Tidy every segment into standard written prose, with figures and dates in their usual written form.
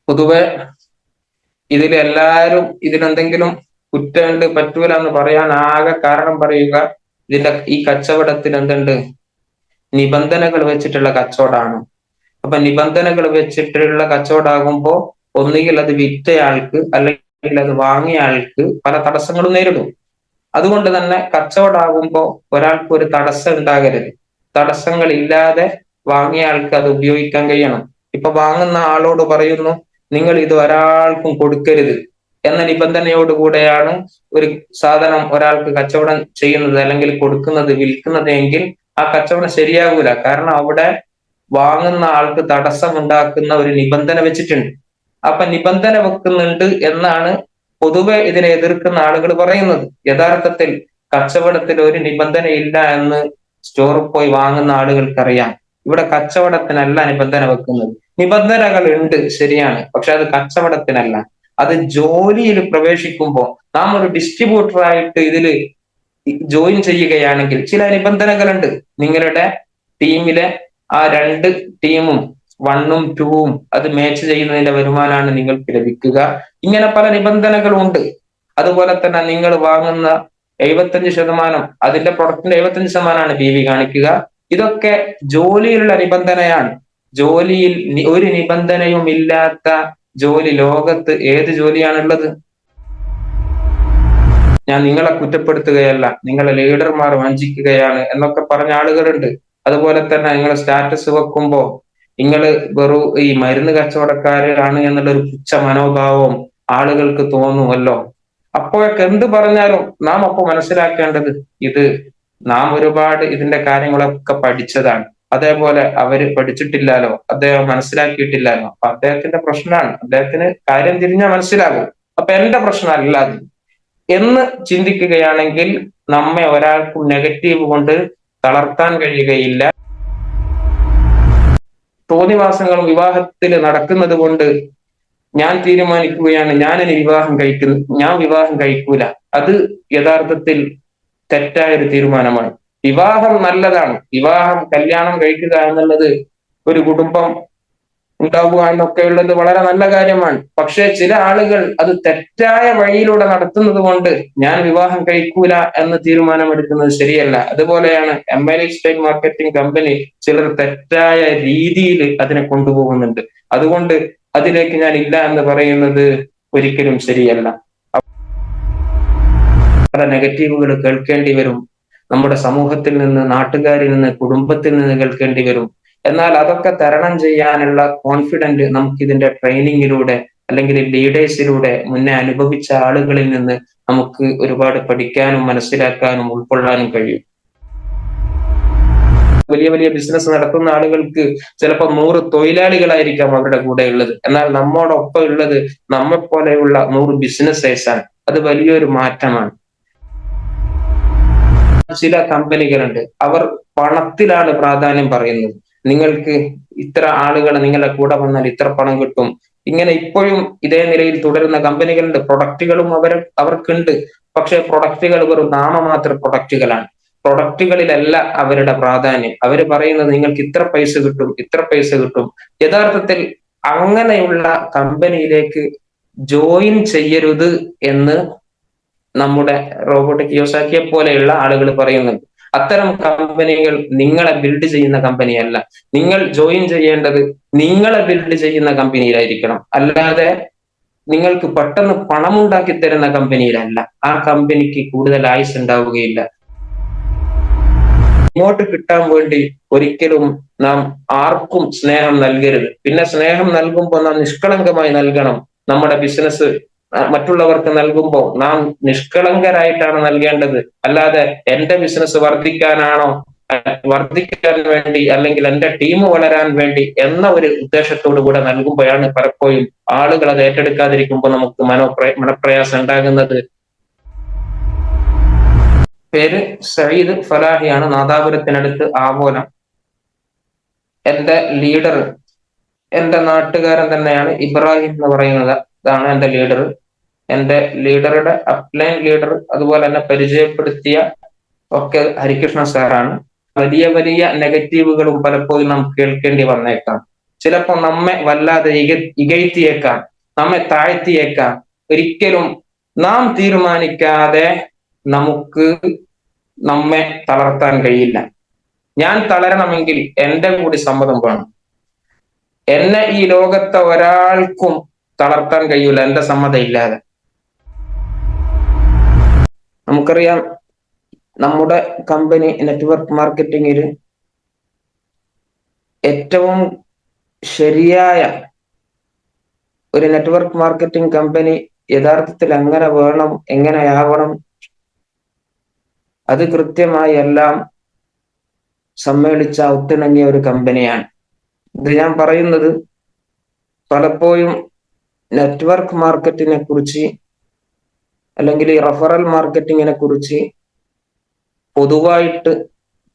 പൊതുവെ ഇതിലെല്ലാരും ഇതിനെന്തെങ്കിലും കുറ്റമുണ്ട് പറ്റൂല എന്ന് പറയാൻ ആകെ കാരണം പറയുക ഈ കച്ചവടത്തിൽ എന്തുണ്ട്, നിബന്ധനകൾ വെച്ചിട്ടുള്ള കച്ചവടമാണ്. അപ്പൊ നിബന്ധനകൾ വെച്ചിട്ടുള്ള കച്ചവടമാകുമ്പോ ഒന്നുകിൽ അത് വിറ്റയാൾക്ക് അല്ലെങ്കിൽ അത് വാങ്ങിയ ആൾക്ക് പല തടസ്സങ്ങളും നേരിടും. അതുകൊണ്ട് തന്നെ കച്ചവടമാകുമ്പോ ഒരാൾക്ക് ഒരു തടസ്സം ഉണ്ടാകരുത്. തടസ്സങ്ങൾ ഇല്ലാതെ വാങ്ങിയ ആൾക്ക് അത് ഉപയോഗിക്കാൻ കഴിയണം. ഇപ്പൊ വാങ്ങുന്ന ആളോട് പറയുന്നു, നിങ്ങൾ ഇത് ഒരാൾക്കും കൊടുക്കരുത് എന്ന നിബന്ധനയോടുകൂടെയാണ് ഒരു സാധനം ഒരാൾക്ക് കച്ചവടം ചെയ്യുന്നത് അല്ലെങ്കിൽ കൊടുക്കുന്നത്, വിൽക്കുന്നത് എങ്കിൽ ആ കച്ചവടം ശരിയാകൂല. കാരണം അവിടെ വാങ്ങുന്ന ആൾക്ക് തടസ്സം ഉണ്ടാക്കുന്ന ഒരു നിബന്ധന വെച്ചിട്ടുണ്ട്. അപ്പൊ നിബന്ധന വെക്കുന്നുണ്ട് എന്നാണ് പൊതുവെ ഇതിനെ എതിർക്കുന്ന ആളുകൾ പറയുന്നത്. യഥാർത്ഥത്തിൽ കച്ചവടത്തിൽ ഒരു നിബന്ധന ഇല്ല എന്ന് സ്റ്റോറിൽ പോയി വാങ്ങുന്ന ആളുകൾക്കറിയാം. ഇവിടെ കച്ചവടത്തിനല്ല നിബന്ധന വെക്കുന്നത്. നിബന്ധനകൾ ഉണ്ട്, ശരിയാണ്, പക്ഷെ അത് കച്ചവടത്തിനല്ല. അത് ജോലിയിൽ പ്രവേശിക്കുമ്പോൾ നാം ഒരു ഡിസ്ട്രിബ്യൂട്ടർ ആയിട്ട് ഇതിൽ ജോയിൻ ചെയ്യുകയാണെങ്കിൽ ചില നിബന്ധനകളുണ്ട്. നിങ്ങളുടെ ടീമിലെ ആ രണ്ട് ടീമും 1ഉം 2ഉം അത് മാച്ച് ചെയ്യുന്നതിന്റെ വരുമാനമാണ് നിങ്ങൾക്ക് ലഭിക്കുക. ഇങ്ങനെ പല നിബന്ധനകളും ഉണ്ട്. അതുപോലെ തന്നെ നിങ്ങൾ വാങ്ങുന്ന 75%, അതിന്റെ പ്രൊഡക്റ്റിന്റെ 75%ആണ് BV കാണിക്കുക. ഇതൊക്കെ ജോലിയിലുള്ള നിബന്ധനയാണ്. ജോലിയിൽ ഒരു നിബന്ധനയും ഇല്ലാത്ത ജോലി ലോകത്ത് ഏത് ജോലിയാണുള്ളത്? ഞാൻ നിങ്ങളെ കുറ്റപ്പെടുത്തുകയല്ല, നിങ്ങളെ ലീഡർമാർ വഞ്ചിക്കുകയാണ് എന്നൊക്കെ പറഞ്ഞ ആളുകളുണ്ട്. അതുപോലെ തന്നെ നിങ്ങളെ സ്റ്റാറ്റസ് വെക്കുമ്പോ നിങ്ങൾ വെറു ഈ മരുന്ന് കച്ചവടക്കാരാണ് എന്നുള്ളൊരു പുച്ഛ മനോഭാവം ആളുകൾക്ക് തോന്നുമല്ലോ. അപ്പോഴൊക്കെ എന്ത് പറഞ്ഞാലും നാം അപ്പൊ മനസ്സിലാക്കേണ്ടത് ഇത് നാം ഒരുപാട് ഇതിന്റെ കാര്യങ്ങളൊക്കെ പഠിച്ചതാണ്. അതേപോലെ അവര് പഠിച്ചിട്ടില്ലാലോ, അദ്ദേഹം മനസ്സിലാക്കിയിട്ടില്ലാലോ. അപ്പൊ അദ്ദേഹത്തിന്റെ പ്രശ്നമാണ്, അദ്ദേഹത്തിന് കാര്യം തിരിഞ്ഞാൽ മനസ്സിലാകും. അപ്പൊ എന്റെ പ്രശ്നമല്ല അത് എന്ന് ചിന്തിക്കുകയാണെങ്കിൽ നമ്മെ ഒരാൾക്കും നെഗറ്റീവ് കൊണ്ട് തളർത്താൻ കഴിയുകയില്ല. തോന്നിവാസങ്ങളും വിവാഹത്തിൽ നടക്കുന്നത് കൊണ്ട് ഞാൻ തീരുമാനിക്കുകയാണ് ഞാൻ വിവാഹം കഴിക്കൂല. അത് യഥാർത്ഥത്തിൽ തെറ്റായൊരു തീരുമാനമാണ്. വിവാഹം നല്ലതാണ്. കല്യാണം കഴിക്കുക എന്നുള്ളത്, ഒരു കുടുംബം ഉണ്ടാവുക എന്നൊക്കെ ഉള്ളത് വളരെ നല്ല കാര്യമാണ്. പക്ഷെ ചില ആളുകൾ അത് തെറ്റായ വഴിയിലൂടെ നടത്തുന്നത് കൊണ്ട് ഞാൻ വിവാഹം കഴിക്കൂല എന്ന് തീരുമാനമെടുക്കുന്നത് ശരിയല്ല. അതുപോലെയാണ് MLE സ്റ്റൈൽ മാർക്കറ്റിംഗ് കമ്പനി ചിലർ തെറ്റായ രീതിയിൽ അതിനെ കൊണ്ടുപോകുന്നുണ്ട്. അതുകൊണ്ട് അതിലേക്ക് ഞാൻ ഇല്ല എന്ന് പറയുന്നത് ഒരിക്കലും ശരിയല്ല. പല നെഗറ്റീവുകൾ കേൾക്കേണ്ടി വരും. നമ്മുടെ സമൂഹത്തിൽ നിന്ന്, നാട്ടുകാരിൽ നിന്ന്, കുടുംബത്തിൽ നിന്ന് കേൾക്കേണ്ടി വരും. എന്നാൽ അതൊക്കെ തരണം ചെയ്യാനുള്ള കോൺഫിഡന്റ് നമുക്ക് ഇതിന്റെ ട്രെയിനിങ്ങിലൂടെ അല്ലെങ്കിൽ ലീഡേഴ്സിലൂടെ മുന്നേ അനുഭവിച്ച ആളുകളിൽ നിന്ന് നമുക്ക് ഒരുപാട് പഠിക്കാനും മനസ്സിലാക്കാനും ഉൾക്കൊള്ളാനും കഴിയും. വലിയ വലിയ ബിസിനസ് നടത്തുന്ന ആളുകൾക്ക് ചിലപ്പോൾ 100 തൊഴിലാളികളായിരിക്കാം അവരുടെ കൂടെ ഉള്ളത്. എന്നാൽ നമ്മോടൊപ്പം ഉള്ളത് നമ്മെ പോലെയുള്ള 100 ബിസിനസ്സേഴ്സാണ്. അത് വലിയൊരു മാറ്റമാണ്. ചില കമ്പനികളുണ്ട്, അവർ പണത്തിലാണ് പ്രാധാന്യം പറയുന്നത്. നിങ്ങൾക്ക് ഇത്ര ആളുകൾ നിങ്ങളുടെ കൂടെ വന്നാൽ ഇത്ര പണം കിട്ടും. ഇങ്ങനെ ഇപ്പോഴും ഇതേ നിലയിൽ തുടരുന്ന കമ്പനികളുണ്ട്. പ്രൊഡക്റ്റുകളും അവർക്കുണ്ട്. പക്ഷെ പ്രൊഡക്റ്റുകൾ വെറും നാമമാത്ര പ്രൊഡക്റ്റുകളാണ്. പ്രൊഡക്റ്റുകളിലല്ല അവരുടെ പ്രാധാന്യം. അവർ പറയുന്നത് നിങ്ങൾക്ക് ഇത്ര പൈസ കിട്ടും. യഥാർത്ഥത്തിൽ അങ്ങനെയുള്ള കമ്പനിയിലേക്ക് ജോയിൻ ചെയ്യരുത് എന്ന് നമ്മുടെ റോബോട്ട് കിയോസാക്കിയെ പോലെയുള്ള ആളുകൾ പറയുന്നുണ്ട്. അത്തരം കമ്പനികൾ നിങ്ങളെ ബിൽഡ് ചെയ്യുന്ന കമ്പനിയല്ല. നിങ്ങൾ ജോയിൻ ചെയ്യേണ്ടത് നിങ്ങളെ ബിൽഡ് ചെയ്യുന്ന കമ്പനിയിലായിരിക്കണം. അല്ലാതെ നിങ്ങൾക്ക് പെട്ടെന്ന് പണമുണ്ടാക്കി തരുന്ന കമ്പനിയിലല്ല. ആ കമ്പനിക്ക് കൂടുതൽ ആയുസ് ഉണ്ടാവുകയില്ല. ഇങ്ങോട്ട് കിട്ടാൻ വേണ്ടി ഒരിക്കലും നാം ആർക്കും സ്നേഹം നൽകരുത്. പിന്നെ സ്നേഹം നൽകുമ്പോൾ നാം നിഷ്കളങ്കമായി നൽകണം. നമ്മുടെ ബിസിനസ് മറ്റുള്ളവർക്ക് നൽകുമ്പോൾ നാം നിഷ്കളങ്കരായിട്ടാണ് നൽകേണ്ടത്. അല്ലാതെ എന്റെ ബിസിനസ് വർദ്ധിക്കാൻ വേണ്ടി അല്ലെങ്കിൽ എന്റെ ടീം വളരാൻ വേണ്ടി എന്ന ഒരു ഉദ്ദേശത്തോടു കൂടെ നൽകുമ്പോഴാണ് പലപ്പോഴും ആളുകൾ അത് ഏറ്റെടുക്കാതിരിക്കുമ്പോൾ നമുക്ക് മനപ്രയാസം ഉണ്ടാകുന്നത്. പേര് സയ്യിദ് ഫലാഹിയാണ്, നാദാപുരത്തിനടുത്ത് ആവോലം. എന്റെ ലീഡർ എന്റെ നാട്ടുകാരൻ തന്നെയാണ്, ഇബ്രാഹിം എന്ന് പറയുന്നത്. ഇതാണ് എന്റെ ലീഡർ. എന്റെ ലീഡറുടെ അപ്ലൈൻ ലീഡർ അതുപോലെ തന്നെ പരിചയപ്പെടുത്തിയ ഒക്കെ ഹരികൃഷ്ണ സാറാണ്. വലിയ വലിയ നെഗറ്റീവുകളും പലപ്പോഴും നാം കേൾക്കേണ്ടി വന്നേക്കാം. ചിലപ്പോൾ നമ്മെ വല്ലാതെ ഇകഴ്ത്തിയേക്കാം, നമ്മെ താഴ്ത്തിയേക്കാം. ഒരിക്കലും നാം തീരുമാനിക്കാതെ നമുക്ക് നമ്മെ തളർത്താൻ കഴിയില്ല. ഞാൻ തളരണമെങ്കിൽ എൻ്റെ കൂടി സമ്മതം വേണം. എന്നെ ഈ ലോകത്തെ ഒരാൾക്കും തളർത്താൻ കഴിയൂല എന്റെ സമ്മതം ഇല്ലാതെ. നമുക്കറിയാം, നമ്മുടെ കമ്പനി നെറ്റ്വർക്ക് മാർക്കറ്റിംഗിൽ ഏറ്റവും ശരിയായ ഒരു നെറ്റ്വർക്ക് മാർക്കറ്റിംഗ് കമ്പനി യഥാർത്ഥത്തിൽ എങ്ങനെ വേണം, എങ്ങനെയാവണം, അത് കൃത്യമായി എല്ലാം സമ്മേളിച്ച ഒത്തിണങ്ങിയ ഒരു കമ്പനിയാണ്. ഇത് ഞാൻ പറയുന്നത് പലപ്പോഴും നെറ്റ്വർക്ക് മാർക്കറ്റിനെ കുറിച്ച് അല്ലെങ്കിൽ റഫറൽ മാർക്കറ്റിങ്ങിനെ കുറിച്ച് പൊതുവായിട്ട്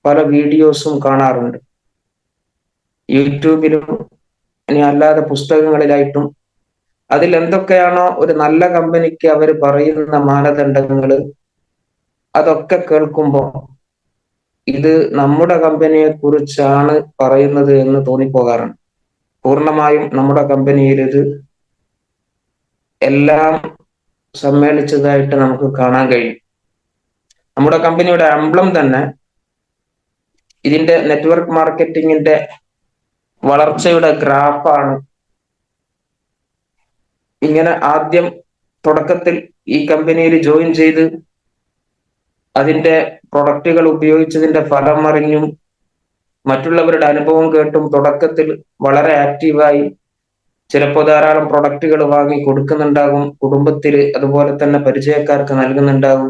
പല വീഡിയോസും കാണാറുണ്ട്. യൂട്യൂബിലും ഇനി അല്ലാതെ പുസ്തകങ്ങളിലായിട്ടും. അതിൽ എന്തൊക്കെയാണോ ഒരു നല്ല കമ്പനിക്ക് അവർ പറയുന്ന മാനദണ്ഡങ്ങൾ, അതൊക്കെ കേൾക്കുമ്പോൾ ഇത് നമ്മുടെ കമ്പനിയെ കുറിച്ചാണ് പറയുന്നത് എന്ന് തോന്നിപ്പോകാറുണ്ട്. പൂർണ്ണമായും നമ്മുടെ കമ്പനിയിൽ ഇത് എല്ലാം സമ്മേളിച്ചതായിട്ട് നമുക്ക് കാണാൻ കഴിയും. നമ്മുടെ കമ്പനിയുടെ എംബ്ലം തന്നെ ഇതിന്റെ നെറ്റ്വർക്ക് മാർക്കറ്റിങ്ങിന്റെ വളർച്ചയുടെ ഗ്രാഫാണ്. ഇങ്ങനെ ആദ്യം തുടക്കത്തിൽ ഈ കമ്പനിയിൽ ജോയിൻ ചെയ്ത് അതിന്റെ പ്രൊഡക്റ്റുകൾ ഉപയോഗിച്ചതിന്റെ ഫലം അറിഞ്ഞും മറ്റുള്ളവരുടെ അനുഭവം കേട്ടും തുടക്കത്തിൽ വളരെ ആക്റ്റീവായി ചിലപ്പോൾ ധാരാളം പ്രൊഡക്റ്റുകൾ വാങ്ങി കൊടുക്കുന്നുണ്ടാകും കുടുംബത്തിൽ, അതുപോലെ തന്നെ പരിചയക്കാർക്ക് നൽകുന്നുണ്ടാകും.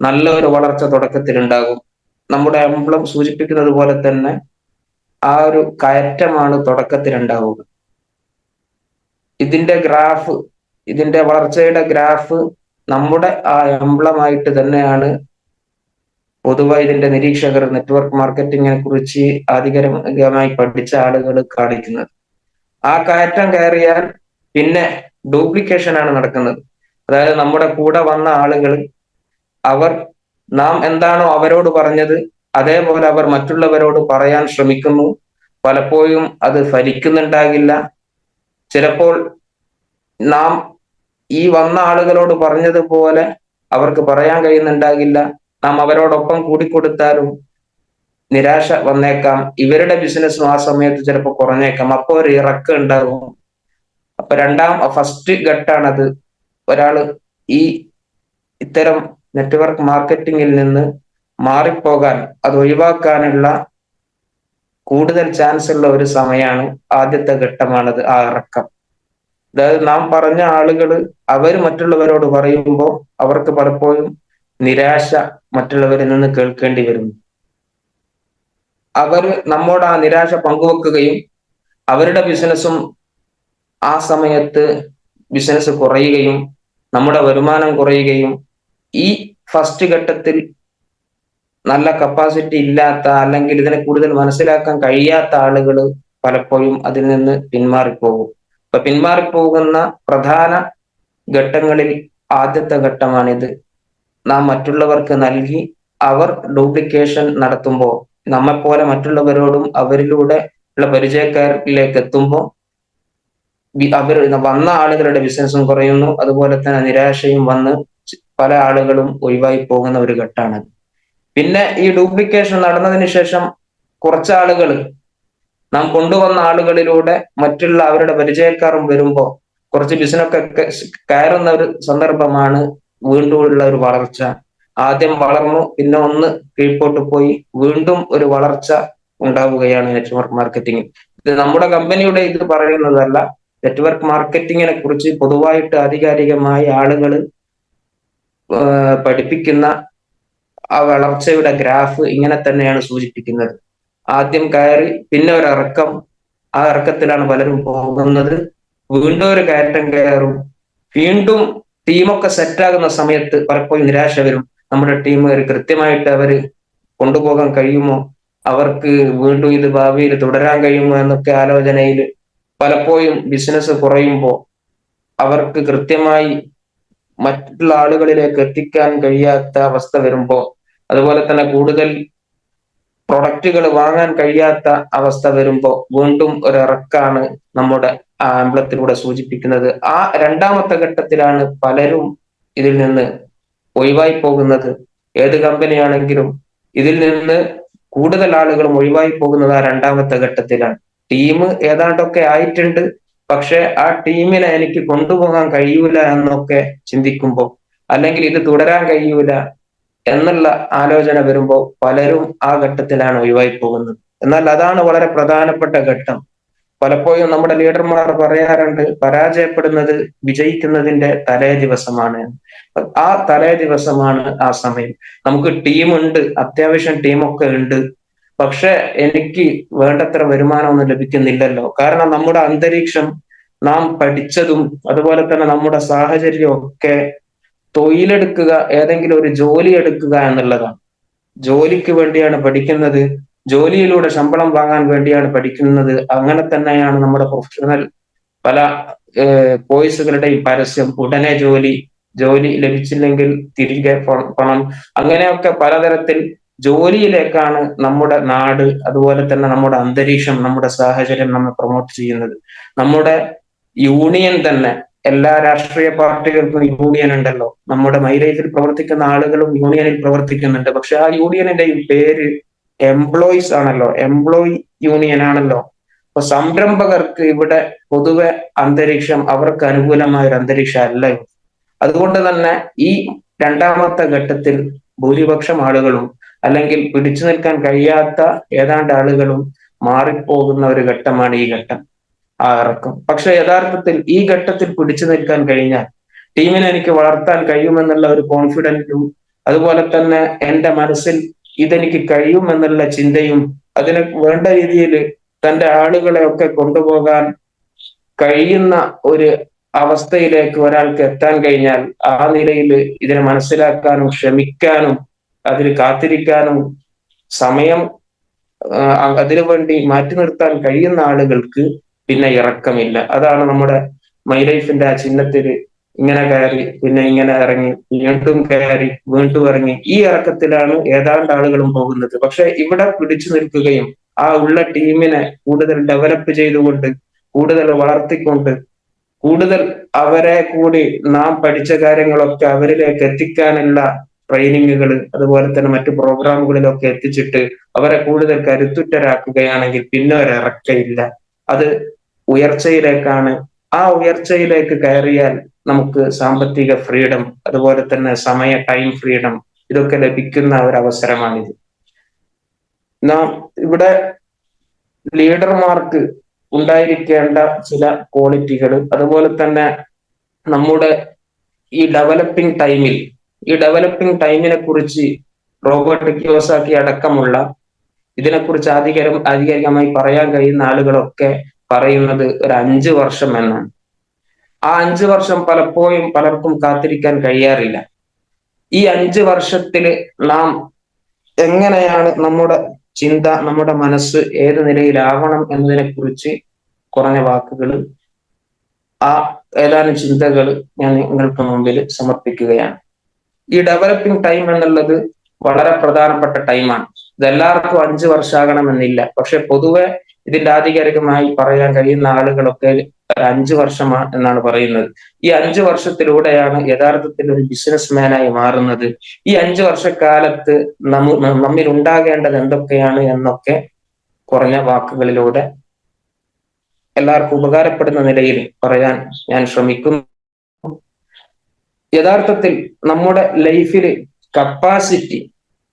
നല്ല ഒരു വളർച്ച തുടക്കത്തിൽ ഉണ്ടാകും. നമ്മുടെ എംബ്ലം സൂചിപ്പിക്കുന്നത് പോലെ തന്നെ ആ ഒരു കയറ്റമാണ് തുടക്കത്തിൽ ഉണ്ടാവുക. ഇതിന്റെ ഗ്രാഫ്, ഇതിന്റെ വളർച്ചയുടെ ഗ്രാഫ് നമ്മുടെ ആ എംബ്ലമായിട്ട് തന്നെയാണ് പൊതുവായി ഇതിന്റെ നിരീക്ഷകർ, നെറ്റ്വർക്ക് മാർക്കറ്റിങ്ങിനെ കുറിച്ച് ആധികാരികമായി പഠിച്ച ആളുകൾ കാണിക്കുന്നത്. ആ കയറ്റം കയറിയാൽ പിന്നെ ഡ്യൂപ്ലിക്കേഷൻ ആണ് നടക്കുന്നത്. അതായത് നമ്മുടെ കൂടെ വന്ന ആളുകൾ, അവർ നാം എന്താണോ അവരോട് പറഞ്ഞത് അതേപോലെ അവർ മറ്റുള്ളവരോട് പറയാൻ ശ്രമിക്കുന്നു. പലപ്പോഴും അത് ഫലിക്കുന്നുണ്ടാകില്ല. ചിലപ്പോൾ നാം ഈ വന്ന ആളുകളോട് പറഞ്ഞതുപോലെ അവർക്ക് പറയാൻ കഴിയുന്നുണ്ടാകില്ല. നാം അവരോടൊപ്പം കൂടിക്കൊടുത്താലും നിരാശ വന്നേക്കാം. ഇവരുടെ ബിസിനസ്സും ആ സമയത്ത് ചിലപ്പോൾ കുറഞ്ഞേക്കാം. അപ്പോൾ ഒരു ഇറക്കം ഉണ്ടാകും. അപ്പൊ ഫസ്റ്റ് ഘട്ടാണത്. ഒരാള് ഈ ഇത്തരം നെറ്റ്വർക്ക് മാർക്കറ്റിംഗിൽ നിന്ന് മാറിപ്പോകാൻ, അത് ഒഴിവാക്കാനുള്ള കൂടുതൽ ചാൻസ് ഉള്ള ഒരു സമയമാണ് ആദ്യത്തെ ഘട്ടമാണത്, ആ ഇറക്കം. അതായത് നാം പറഞ്ഞ ആളുകൾ അവർ മറ്റുള്ളവരോട് പറയുമ്പോൾ അവർക്ക് പലപ്പോഴും നിരാശ മറ്റുള്ളവരിൽ നിന്ന് കേൾക്കേണ്ടി വരുന്നു. അവർ നമ്മോട് ആ നിരാശ പങ്കുവെക്കുകയും അവരുടെ ബിസിനസ്സും ആ സമയത്ത് ബിസിനസ് കുറയുകയും നമ്മുടെ വരുമാനം കുറയുകയും ഈ ഫസ്റ്റ് ഘട്ടത്തിൽ നല്ല കപ്പാസിറ്റി ഇല്ലാത്ത, അല്ലെങ്കിൽ ഇതിനെ കൂടുതൽ മനസ്സിലാക്കാൻ കഴിയാത്ത ആളുകൾ പലപ്പോഴും അതിൽ നിന്ന് പിന്മാറിപ്പോകും. അപ്പൊ പിന്മാറിപ്പോകുന്ന പ്രധാന ഘട്ടങ്ങളിൽ ആദ്യത്തെ ഘട്ടമാണിത്. നാം മറ്റുള്ളവർക്ക് നൽകി അവർ ഡ്യൂപ്ലിക്കേഷൻ നടത്തുമ്പോൾ നമ്മെപ്പോലെ മറ്റുള്ളവരോടും അവരിലൂടെ ഉള്ള പരിചയക്കാരിലേക്ക് എത്തുമ്പോൾ അവർ വന്ന ആളുകളുടെ ബിസിനസ്സും കുറയുന്നു. അതുപോലെ തന്നെ നിരാശയും വന്ന് പല ആളുകളും ഒഴിവായി പോകുന്ന ഒരു ഘട്ടമാണ്. പിന്നെ ഈ ഡ്യൂപ്ലിക്കേഷൻ നടന്നതിന് ശേഷം കുറച്ചാളുകൾ നാം കൊണ്ടുവന്ന ആളുകളിലൂടെ മറ്റുള്ള അവരുടെ പരിചയക്കാരും വരുമ്പോൾ കുറച്ച് ബിസിനസ്സൊക്കെ കയറുന്ന ഒരു സന്ദർഭമാണ് വീണ്ടും ഉള്ള ഒരു വളർച്ച. ആദ്യം വളർന്നു, പിന്നെ ഒന്ന് കീഴ്പോട്ട് പോയി, വീണ്ടും ഒരു വളർച്ച ഉണ്ടാവുകയാണ് നെറ്റ്വർക്ക് മാർക്കറ്റിംഗ്. ഇത് നമ്മുടെ കമ്പനിയുടെ ഇത് പറയുന്നതല്ല, നെറ്റ്വർക്ക് മാർക്കറ്റിങ്ങിനെ കുറിച്ച് പൊതുവായിട്ട് ആധികാരികമായി ആളുകൾ പഠിപ്പിക്കുന്ന ആ വളർച്ചയുടെ ഗ്രാഫ് ഇങ്ങനെ തന്നെയാണ് സൂചിപ്പിക്കുന്നത്. ആദ്യം കയറി പിന്നെ ഒരു ഇറക്കം, ആ ഇറക്കത്തിലാണ് പലരും പോകുന്നത്. വീണ്ടും ഒരു കയറ്റം കയറും. വീണ്ടും ടീമൊക്കെ സെറ്റാകുന്ന സമയത്ത് പലപ്പോഴും നിരാശ വരും. നമ്മുടെ ടീം കൃത്യമായിട്ട് അവര് കൊണ്ടുപോകാൻ കഴിയുമോ, അവർക്ക് വീണ്ടും ഇത് ഭാവിയിൽ തുടരാൻ കഴിയുമോ എന്നൊക്കെ ആലോചനയിൽ പലപ്പോഴും ബിസിനസ് കുറയുമ്പോൾ അവർക്ക് കൃത്യമായി മറ്റുള്ള ആളുകളിലേക്ക് എത്തിക്കാൻ കഴിയാത്ത അവസ്ഥ വരുമ്പോൾ, അതുപോലെ തന്നെ കൂടുതൽ പ്രൊഡക്റ്റുകൾ വാങ്ങാൻ കഴിയാത്ത അവസ്ഥ വരുമ്പോൾ വീണ്ടും ഒരു ഇറക്കാണ് നമ്മുടെ ആ അമ്പലത്തിലൂടെ സൂചിപ്പിക്കുന്നത്. ആ രണ്ടാമത്തെ ഘട്ടത്തിലാണ് പലരും ഇതിൽ നിന്ന് ഒഴിവായി പോകുന്നത്. ഏത് കമ്പനിയാണെങ്കിലും ഇതിൽ നിന്ന് കൂടുതൽ ആളുകളും ഒഴിവായി പോകുന്നത് ആ രണ്ടാമത്തെ ഘട്ടത്തിലാണ്. ടീം ഏതാണ്ടൊക്കെ ആയിട്ടുണ്ട്, പക്ഷെ ആ ടീമിനെ എനിക്ക് കൊണ്ടുപോകാൻ കഴിയൂല എന്നൊക്കെ ചിന്തിക്കുമ്പോൾ, അല്ലെങ്കിൽ ഇത് തുടരാൻ കഴിയൂല എന്നുള്ള ആലോചന വരുമ്പോൾ പലരും ആ ഘട്ടത്തിലാണ് ഒഴിവായി പോകുന്നത്. എന്നാൽ അതാണ് വളരെ പ്രധാനപ്പെട്ട ഘട്ടം. പലപ്പോഴും നമ്മുടെ ലീഡർമാർ പറയാറുണ്ട്, പരാജയപ്പെടുന്നത് വിജയിക്കുന്നതിന്റെ തലേ ദിവസമാണ്. ആ തലേ ദിവസമാണ് ആ സമയം. നമുക്ക് ടീമുണ്ട്, അത്യാവശ്യം ടീമൊക്കെ ഉണ്ട്, പക്ഷെ എനിക്ക് വേണ്ടത്ര വരുമാനമൊന്നും ലഭിക്കുന്നില്ലല്ലോ. കാരണം നമ്മുടെ അന്തരീക്ഷം, നാം പഠിച്ചതും അതുപോലെ തന്നെ നമ്മുടെ സാഹചര്യം ഒക്കെ തൊഴിലെടുക്കുക, ഏതെങ്കിലും ഒരു ജോലി എടുക്കുക എന്നുള്ളതാണ്. ജോലിക്ക് വേണ്ടിയാണ് പഠിക്കുന്നത്, ജോലിയിലൂടെ ശമ്പളം വാങ്ങാൻ വേണ്ടിയാണ് പഠിക്കുന്നത്. അങ്ങനെ തന്നെയാണ് നമ്മുടെ പ്രൊഫഷണൽ പല കോഴ്സുകളുടെയും പരസ്യം. ഉടനെ ജോലി, ജോലി ലഭിച്ചില്ലെങ്കിൽ തിരികെ പണം, അങ്ങനെയൊക്കെ പലതരത്തിൽ ജോലിയിലേക്കാണ് നമ്മുടെ നാട്, അതുപോലെ തന്നെ നമ്മുടെ അന്തരീക്ഷം, നമ്മുടെ സാഹചര്യം നമ്മെ പ്രൊമോട്ട് ചെയ്യുന്നത്. നമ്മുടെ യൂണിയൻ തന്നെ, എല്ലാ രാഷ്ട്രീയ പാർട്ടികൾക്കും യൂണിയൻ ഉണ്ടല്ലോ. നമ്മുടെ മൈലൈഫിൽ പ്രവർത്തിക്കുന്ന ആളുകളും യൂണിയനിൽ പ്രവർത്തിക്കുന്നുണ്ട്. പക്ഷെ ആ യൂണിയനിന്റെയും പേര് എംപ്ലോയീസ് ആണല്ലോ, എംപ്ലോയി യൂണിയൻ ആണല്ലോ. അപ്പൊ സംരംഭകർക്ക് ഇവിടെ പൊതുവെ അന്തരീക്ഷം അവർക്ക് അനുകൂലമായ ഒരു അന്തരീക്ഷം അല്ല. അതുകൊണ്ട് തന്നെ ഈ രണ്ടാമത്തെ ഘട്ടത്തിൽ ഭൂരിപക്ഷം ആളുകളും, അല്ലെങ്കിൽ പിടിച്ചു നിൽക്കാൻ കഴിയാത്ത ഏതാണ്ട് ആളുകളും മാറിപ്പോകുന്ന ഒരു ഘട്ടമാണ് ഈ ഘട്ടം, ആ ഇറക്കം. പക്ഷെ യഥാർത്ഥത്തിൽ ഈ ഘട്ടത്തിൽ പിടിച്ചു നിൽക്കാൻ കഴിഞ്ഞാൽ ടീമിനെ എനിക്ക് വളർത്താൻ കഴിയുമെന്നുള്ള ഒരു കോൺഫിഡൻസും, അതുപോലെ തന്നെ എന്റെ മനസ്സിൽ ഇതെനിക്ക് കഴിയുമെന്നുള്ള ചിന്തയും, അതിന് വേണ്ട രീതിയിൽ തന്റെ ആളുകളെ ഒക്കെ കൊണ്ടുപോകാൻ കഴിയുന്ന ഒരു അവസ്ഥയിലേക്ക് ഒരാൾക്ക് എത്താൻ കഴിഞ്ഞാൽ, ആ നിലയിൽ ഇതിനെ മനസ്സിലാക്കാനും ക്ഷമിക്കാനും അതിന് കാത്തിരിക്കാനും സമയം അതിനു വേണ്ടി മാറ്റി നിർത്താൻ കഴിയുന്ന ആളുകൾക്ക് പിന്നെ ഇറക്കമില്ല. അതാണ് നമ്മുടെ മൈലൈഫിന്റെ ആ ചിഹ്നത്തില് ഇങ്ങനെ കയറി പിന്നെ ഇങ്ങനെ ഇറങ്ങി, വീണ്ടും കയറി വീണ്ടും ഇറങ്ങി, ഈ ഇറക്കത്തിലാണ് ഏതാണ്ട് ആളുകളും പോകുന്നത്. പക്ഷെ ഇവിടെ പിടിച്ചു നിൽക്കുകയും ആ ഉള്ള ടീമിനെ കൂടുതൽ ഡെവലപ്പ് ചെയ്തുകൊണ്ട്, കൂടുതൽ വളർത്തിക്കൊണ്ട്, കൂടുതൽ അവരെ കൂടി നാം പഠിച്ച കാര്യങ്ങളൊക്കെ അവരിലേക്ക് എത്തിക്കാനുള്ള ട്രെയിനിങ്ങുകൾ, അതുപോലെ തന്നെ മറ്റു പ്രോഗ്രാമുകളിലൊക്കെ എത്തിച്ചിട്ട് അവരെ കൂടുതൽ കരുത്തുറ്റരാക്കുകയാണെങ്കിൽ പിന്നെ ഒരു ഇറക്കയില്ല. അത് ഉയർച്ചയിലേക്കാണ്. ആ ഉയർച്ചയിലേക്ക് കയറിയാൽ നമുക്ക് സാമ്പത്തിക ഫ്രീഡം, അതുപോലെ തന്നെ ടൈം ഫ്രീഡം, ഇതൊക്കെ ലഭിക്കുന്ന ഒരു അവസരമാണിത്. നാം ഇവിടെ ലീഡർമാർക്ക് ഉണ്ടായിരിക്കേണ്ട ചില ക്വാളിറ്റികൾ, അതുപോലെ തന്നെ നമ്മുടെ ഈ ഡെവലപ്പിംഗ് ടൈമിനെ കുറിച്ച് റോബർട്ട് കിയോസാക്കി അടക്കമുള്ള ഇതിനെക്കുറിച്ച് ആധികാരികമായി പറയാൻ കഴിയുന്ന ആളുകളൊക്കെ പറയുന്നത് ഒരു 5 വർഷം എന്നാണ്. ആ 5 വർഷം പലപ്പോഴും പലർക്കും കാത്തിരിക്കാൻ കഴിയാറില്ല. ഈ 5 വർഷത്തില് നാം എങ്ങനെയാണ് നമ്മുടെ ചിന്ത, നമ്മുടെ മനസ്സ് ഏത് നിലയിലാവണം എന്നതിനെ കുറിച്ച് കുറഞ്ഞ വാക്കുകൾ, ആ ഏതാനും ചിന്തകൾ ഞാൻ നിങ്ങൾക്ക് മുമ്പിൽ സമർപ്പിക്കുകയാണ്. ഈ ഡെവലപ്പിംഗ് ടൈം എന്നുള്ളത് വളരെ പ്രധാനപ്പെട്ട ടൈമാണ്. ഇതെല്ലാവർക്കും 5 വർഷമാകണമെന്നില്ല. പക്ഷെ പൊതുവെ ഇതിന്റെ ആധികാരികമായി പറയാൻ കഴിയുന്ന ആളുകളൊക്കെ 5 വർഷമാണ് എന്നാണ് പറയുന്നത്. ഈ 5 വർഷത്തിലൂടെയാണ് യഥാർത്ഥത്തിൽ ഒരു ബിസിനസ് മാനായി മാറുന്നത്. ഈ 5 വർഷക്കാലത്ത് നമ്മിൽ ഉണ്ടാകേണ്ടത് എന്തൊക്കെയാണ് എന്നൊക്കെ കുറഞ്ഞ വാക്കുകളിലൂടെ എല്ലാവർക്കും ഉപകാരപ്പെടുന്ന നിലയിൽ പറയാൻ ഞാൻ ശ്രമിക്കുന്നു. യഥാർത്ഥത്തിൽ നമ്മുടെ ലൈഫിൽ കപ്പാസിറ്റി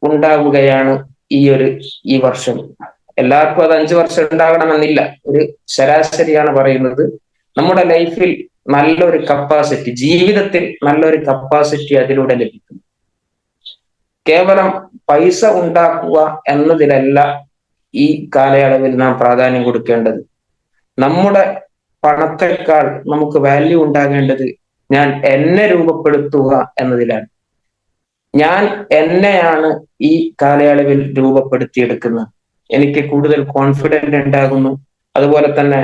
ഉണ്ടാവുകയാണ് ഈ വർഷം. എല്ലാവർക്കും അത് 5 വർഷം ഉണ്ടാകണമെന്നില്ല, ഒരു ശരാശരിയാണ് പറയുന്നത്. നമ്മുടെ ലൈഫിൽ നല്ലൊരു കപ്പാസിറ്റി, ജീവിതത്തിൽ നല്ലൊരു കപ്പാസിറ്റി അതിലൂടെ ലഭിക്കും. കേവലം പൈസ ഉണ്ടാക്കുക എന്നതിലല്ല ഈ കാലയളവിൽ നാം പ്രാധാന്യം കൊടുക്കേണ്ടത്. നമ്മുടെ പണത്തെക്കാൾ നമുക്ക് വാല്യൂ ഉണ്ടാകേണ്ടത് ഞാൻ എന്നെ രൂപപ്പെടുത്തുക എന്നതിലാണ്. ഞാൻ എന്നെയാണ് ഈ കാലയളവിൽ രൂപപ്പെടുത്തിയെടുക്കുന്നത്. എനിക്ക് കൂടുതൽ കോൺഫിഡന്റ് ഉണ്ടാകുന്നു. അതുപോലെ തന്നെ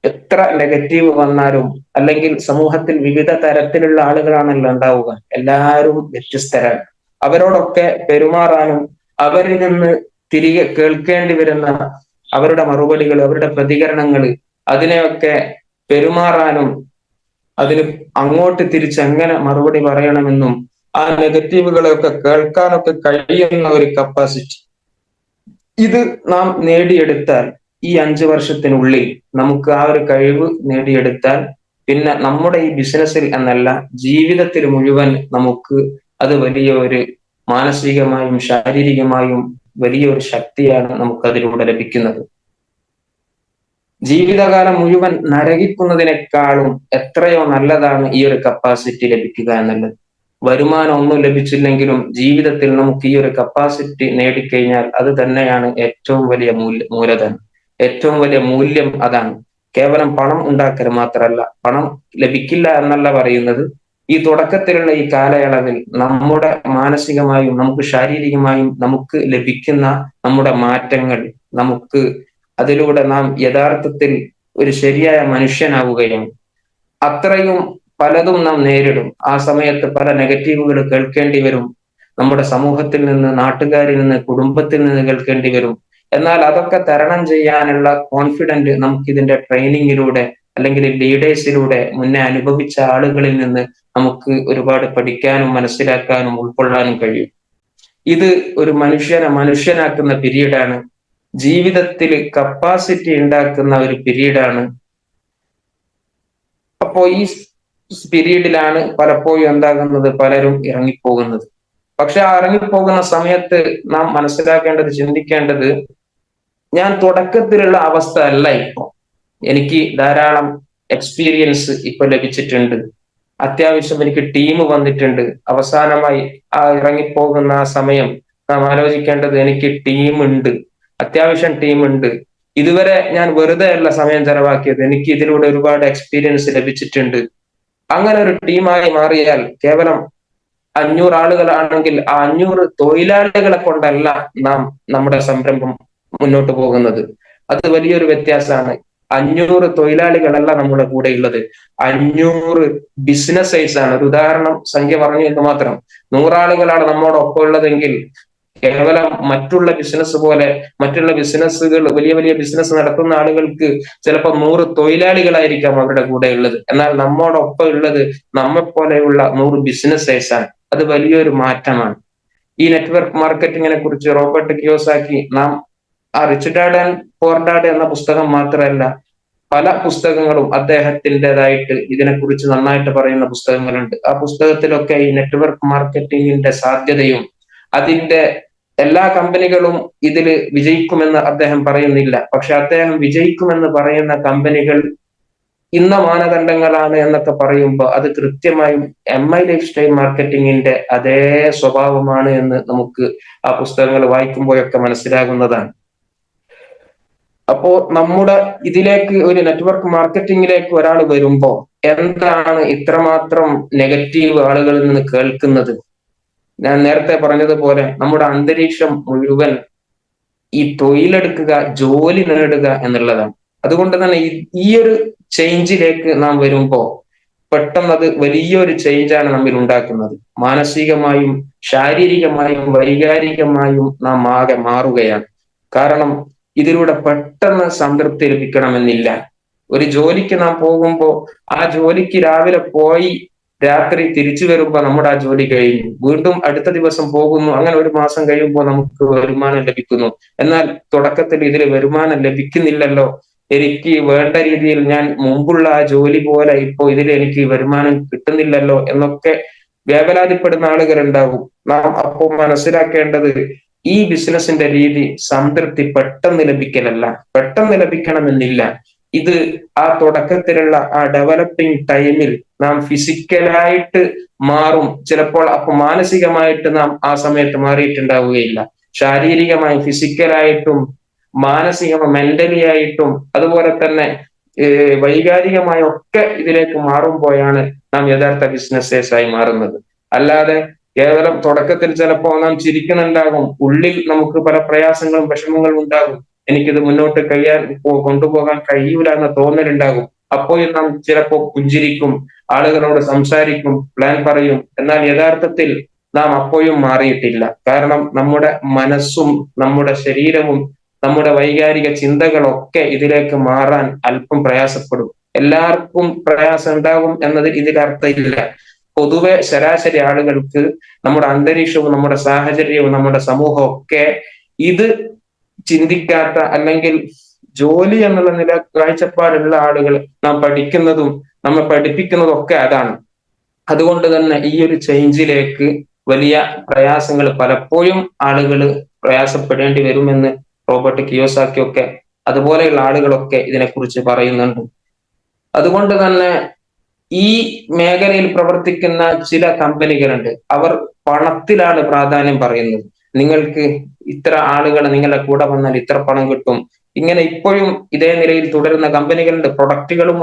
എത്ര നെഗറ്റീവ് വന്നാലും, അല്ലെങ്കിൽ സമൂഹത്തിൽ വിവിധ തരത്തിലുള്ള ആളുകളാണല്ലോ ഉണ്ടാവുക, എല്ലാവരും വ്യത്യസ്തരാണ്. അവരോടൊക്കെ പെരുമാറാനും അവരിൽ നിന്ന് തിരികെ കേൾക്കേണ്ടി വരുന്ന അവരുടെ മറുപടികൾ, അവരുടെ പ്രതികരണങ്ങൾ, അതിനെയൊക്കെ പെരുമാറാനും അതിന് അങ്ങോട്ട് തിരിച്ച് എങ്ങനെ മറുപടി പറയണമെന്നും ആ നെഗറ്റീവുകളെയൊക്കെ കേൾക്കാനൊക്കെ കഴിയുന്ന ഒരു കപ്പാസിറ്റി, ഇത് നാം നേടിയെടുത്താൽ ഈ 5 വർഷത്തിനുള്ളിൽ നമുക്ക് ആ ഒരു കഴിവ് നേടിയെടുത്താൽ പിന്നെ നമ്മുടെ ഈ ബിസിനസ്സിൽ എന്നല്ല ജീവിതത്തിൽ മുഴുവൻ നമുക്ക് അത് വലിയ ഒരു മാനസികമായും ശാരീരികമായും വലിയൊരു ശക്തിയാണ് നമുക്ക് അതിലൂടെ ലഭിക്കുന്നത്. ജീവിതകാലം മുഴുവൻ നരകിക്കുന്നതിനേക്കാളും എത്രയോ നല്ലതാണ് ഈ ഒരു കപ്പാസിറ്റി ലഭിക്കുക എന്നുള്ളത്. വരുമാനം ഒന്നും ലഭിച്ചില്ലെങ്കിലും ജീവിതത്തിൽ നമുക്ക് ഈ ഒരു കപ്പാസിറ്റി നേടിക്കഴിഞ്ഞാൽ അത് തന്നെയാണ് ഏറ്റവും വലിയ മൂലധനം, ഏറ്റവും വലിയ മൂല്യം അതാണ്. കേവലം പണം ഉണ്ടാക്കൽ മാത്രമല്ല, പണം ലഭിക്കില്ല എന്നല്ല പറയുന്നത്. ഈ തുടക്കത്തിലുള്ള ഈ കാലയളവിൽ നമ്മുടെ മാനസികമായും നമുക്ക് ശാരീരികമായും നമുക്ക് ലഭിക്കുന്ന നമ്മുടെ മാറ്റങ്ങൾ, നമുക്ക് അതിലൂടെ നാം യഥാർത്ഥത്തിൽ ഒരു ശരിയായ മനുഷ്യനാവുകയാണ്. അത്രയും പലതും നാം നേരിടും. ആ സമയത്ത് പല നെഗറ്റീവുകൾ കേൾക്കേണ്ടി വരും. നമ്മുടെ സമൂഹത്തിൽ നിന്ന്, നാട്ടുകാരിൽ നിന്ന്, കുടുംബത്തിൽ നിന്ന് കേൾക്കേണ്ടി വരും. എന്നാൽ അതൊക്കെ തരണം ചെയ്യാനുള്ള കോൺഫിഡന്റ് നമുക്ക് ഇതിന്റെ ട്രെയിനിങ്ങിലൂടെ അല്ലെങ്കിൽ ലീഡേഴ്സിലൂടെ മുന്നേ അനുഭവിച്ച ആളുകളിൽ നിന്ന് നമുക്ക് ഒരുപാട് പഠിക്കാനും മനസ്സിലാക്കാനും ഉൾക്കൊള്ളാനും കഴിയും. ഇത് ഒരു മനുഷ്യനെ മനുഷ്യനാക്കുന്ന പീരീഡാണ്. ജീവിതത്തിൽ കപ്പാസിറ്റി ഉണ്ടാക്കുന്ന ഒരു പീരീഡാണ്. അപ്പോ ഈ പീരീഡിലാണ് പലപ്പോഴും എന്താകുന്നത്, പലരും ഇറങ്ങിപ്പോകുന്നത്. പക്ഷെ ആ ഇറങ്ങിപ്പോകുന്ന സമയത്ത് നാം മനസ്സിലാക്കേണ്ടത്, ചിന്തിക്കേണ്ടത്, ഞാൻ തുടക്കത്തിലുള്ള അവസ്ഥ അല്ല ഇപ്പൊ. എനിക്ക് ധാരാളം എക്സ്പീരിയൻസ് ഇപ്പൊ ലഭിച്ചിട്ടുണ്ട്. അത്യാവശ്യം എനിക്ക് ടീം വന്നിട്ടുണ്ട്. അവസാനമായി ആ ഇറങ്ങിപ്പോകുന്ന ആ സമയം നാം ആലോചിക്കേണ്ടത്, എനിക്ക് ടീമുണ്ട്, അത്യാവശ്യം ടീമുണ്ട്. ഇതുവരെ ഞാൻ വെറുതെ അല്ല സമയം ചെലവാക്കിയത്, എനിക്ക് ഇതിലൂടെ ഒരുപാട് എക്സ്പീരിയൻസ് ലഭിച്ചിട്ടുണ്ട്. അങ്ങനെ ഒരു ടീമായി മാറിയാൽ കേവലം 500 ആളുകളാണെങ്കിൽ ആ 500 തൊഴിലാളികളെ കൊണ്ടല്ല നാം നമ്മുടെ സംരംഭം മുന്നോട്ട് പോകുന്നത്. അത് വലിയൊരു വ്യത്യാസമാണ്. 500 തൊഴിലാളികളല്ല നമ്മുടെ കൂടെ ഉള്ളത്, 500 ബിസിനസ്സേഴ്സ് ആണ്. ഒരു ഉദാഹരണം സംഖ്യ പറഞ്ഞു എന്ന് മാത്രം. 100 ആളുകളാണ് നമ്മോടൊപ്പം ഉള്ളതെങ്കിൽ കേവലം മറ്റുള്ള ബിസിനസ് പോലെ, മറ്റുള്ള ബിസിനസ്സുകൾ, വലിയ വലിയ ബിസിനസ് നടത്തുന്ന ആളുകൾക്ക് ചിലപ്പോൾ 100 തൊഴിലാളികളായിരിക്കാം അവരുടെ കൂടെ ഉള്ളത്. എന്നാൽ നമ്മോടൊപ്പം ഉള്ളത് നമ്മെ പോലെയുള്ള 100 ബിസിനസ്സേഴ്സ് ആണ്. അത് വലിയൊരു മാറ്റമാണ്. ഈ നെറ്റ്വർക്ക് മാർക്കറ്റിങ്ങിനെ കുറിച്ച് റോബർട്ട് കിയോസാക്കി നാം ആ Rich Dad and Poor Dad എന്ന പുസ്തകം മാത്രമല്ല, പല പുസ്തകങ്ങളും അദ്ദേഹത്തിൻ്റെതായിട്ട് ഇതിനെക്കുറിച്ച് നന്നായിട്ട് പറയുന്ന പുസ്തകങ്ങളുണ്ട്. ആ പുസ്തകത്തിലൊക്കെ ഈ നെറ്റ്വർക്ക് മാർക്കറ്റിങ്ങിന്റെ സാധ്യതയും, അതിന്റെ എല്ലാ കമ്പനികളും ഇതിൽ വിജയിക്കുമെന്ന് അദ്ദേഹം പറയുന്നില്ല. പക്ഷെ അദ്ദേഹം വിജയിക്കുമെന്ന് പറയുന്ന കമ്പനികൾ ഇന്ന മാനദണ്ഡങ്ങളാണ് എന്നൊക്കെ പറയുമ്പോൾ അത് കൃത്യമായും MI ലൈഫ് സ്റ്റൈൽ മാർക്കറ്റിങ്ങിന്റെ അതേ സ്വഭാവമാണ് എന്ന് നമുക്ക് ആ പുസ്തകങ്ങൾ വായിക്കുമ്പോഴൊക്കെ മനസ്സിലാകുന്നതാണ്. അപ്പോ നമ്മുടെ ഇതിലേക്ക്, ഒരു നെറ്റ്വർക്ക് മാർക്കറ്റിങ്ങിലേക്ക് ഒരാൾ വരുമ്പോ എന്താണ് ഇത്രമാത്രം നെഗറ്റീവ് ആളുകളിൽ നിന്ന് കേൾക്കുന്നത്? ഞാൻ നേരത്തെ പറഞ്ഞതുപോലെ നമ്മുടെ അന്തരീക്ഷം മുഴുവൻ ഈ തൊഴിലെടുക്കുക, ജോലി നേടുക എന്നുള്ളതാണ്. അതുകൊണ്ട് തന്നെ ഈ ഒരു ചേഞ്ചിലേക്ക് നാം വരുമ്പോ പെട്ടെന്ന് അത് വലിയൊരു ചേഞ്ചാണ് നമ്മിൽ ഉണ്ടാക്കുന്നത്. മാനസികമായും ശാരീരികമായും വൈകാരികമായും നാം ആകെ മാറുകയാണ്. കാരണം ഇതിലൂടെ പെട്ടെന്ന് സംതൃപ്തി ലഭിക്കണമെന്നില്ല. ഒരു ജോലിക്ക് നാം പോകുമ്പോൾ ആ ജോലിക്ക് രാവിലെ പോയി രാത്രി തിരിച്ചു വരുമ്പോ നമ്മുടെ ആ ജോലി കഴിഞ്ഞു, വീണ്ടും അടുത്ത ദിവസം പോകുന്നു. അങ്ങനെ ഒരു മാസം കഴിയുമ്പോൾ നമുക്ക് വരുമാനം ലഭിക്കുന്നു. എന്നാൽ തുടക്കത്തിൽ ഇതിൽ വരുമാനം ലഭിക്കുന്നില്ലല്ലോ, എനിക്ക് വേണ്ട രീതിയിൽ ഞാൻ മുമ്പുള്ള ആ ജോലി പോലെ ഇപ്പോ ഇതിൽ എനിക്ക് വരുമാനം കിട്ടുന്നില്ലല്ലോ എന്നൊക്കെ വേവലാതിപ്പെടുന്ന ആളുകൾ ഉണ്ടാകും. നാം അപ്പോൾ മനസ്സിലാക്കേണ്ടത്, ഈ ബിസിനസിന്റെ രീതി സംതൃപ്തി പെട്ടെന്ന് ലഭിക്കലല്ല, പെട്ടെന്ന് ലഭിക്കണമെന്നില്ല. ഇത് ആ തുടക്കത്തിലുള്ള ആ ഡെവലപ്പിംഗ് ടൈമിൽ നാം ഫിസിക്കലായിട്ട് മാറും. ചിലപ്പോൾ അപ്പൊ മാനസികമായിട്ട് നാം ആ സമയത്ത് മാറിയിട്ടുണ്ടാവുകയില്ല. ശാരീരികമായും ഫിസിക്കലായിട്ടും മാനസികമായി മെന്റലി ആയിട്ടും അതുപോലെ തന്നെ വൈകാരികമായി ഒക്കെ ഇതിലേക്ക് മാറുമ്പോഴാണ് നാം യഥാർത്ഥ ബിസിനസ്സേഴ്സ് ആയി മാറുന്നത്. അല്ലാതെ കേവലം തുടക്കത്തിൽ ചിലപ്പോൾ നാം ചിരിക്കുന്നുണ്ടാകും, ഉള്ളിൽ നമുക്ക് പല പ്രയാസങ്ങളും വിഷമങ്ങളും ഉണ്ടാകും. എനിക്കിത് മുന്നോട്ട് കൊണ്ടുപോകാൻ കഴിയൂല എന്ന തോന്നലുണ്ടാകും. അപ്പോഴും നാം ചിലപ്പോൾ പുഞ്ചിരിക്കും, ആളുകളോട് സംസാരിക്കും, പ്ലാൻ പറയും. എന്നാൽ യഥാർത്ഥത്തിൽ നാം അപ്പോഴും മാറിയിട്ടില്ല. കാരണം നമ്മുടെ മനസ്സും നമ്മുടെ ശരീരവും നമ്മുടെ വൈകാരിക ചിന്തകളൊക്കെ ഇതിലേക്ക് മാറാൻ അല്പം പ്രയാസപ്പെടും. എല്ലാവർക്കും പ്രയാസം ഉണ്ടാകും എന്നതിൽ ഇതിലർത്ഥമില്ല. പൊതുവെ ശരാശരി ആളുകൾക്ക് നമ്മുടെ അന്തരീക്ഷവും നമ്മുടെ സാഹചര്യവും നമ്മുടെ സമൂഹവും ഒക്കെ ഇത് ചിന്തിക്കാത്ത, അല്ലെങ്കിൽ ജോലി എന്നുള്ള നില കാഴ്ചപ്പാടുള്ള ആളുകൾ നാം പഠിക്കുന്നതും നമ്മെ പഠിപ്പിക്കുന്നതും ഒക്കെ അതാണ്. അതുകൊണ്ട് തന്നെ ഈ ഒരു ചേഞ്ചിലേക്ക് വലിയ പ്രയാസങ്ങൾ പലപ്പോഴും ആളുകൾ പ്രയാസപ്പെടേണ്ടി വരുമെന്ന് റോബർട്ട് കിയോസാക്കി ഒക്കെ അതുപോലെയുള്ള ആളുകളൊക്കെ ഇതിനെക്കുറിച്ച് പറയുന്നുണ്ട്. അതുകൊണ്ട് തന്നെ ഈ മേഖലയിൽ പ്രവർത്തിക്കുന്ന ചില കമ്പനികളുണ്ട്, അവർ പണത്തിലാണ് പ്രാധാന്യം പറയുന്നത്. നിങ്ങൾക്ക് ഇത്ര ആളുകൾ നിങ്ങളുടെ കൂടെ വന്നാൽ ഇത്ര പണം കിട്ടും. ഇങ്ങനെ ഇപ്പോഴും ഇതേ നിലയിൽ തുടരുന്ന കമ്പനികളുണ്ട്. പ്രൊഡക്റ്റുകളും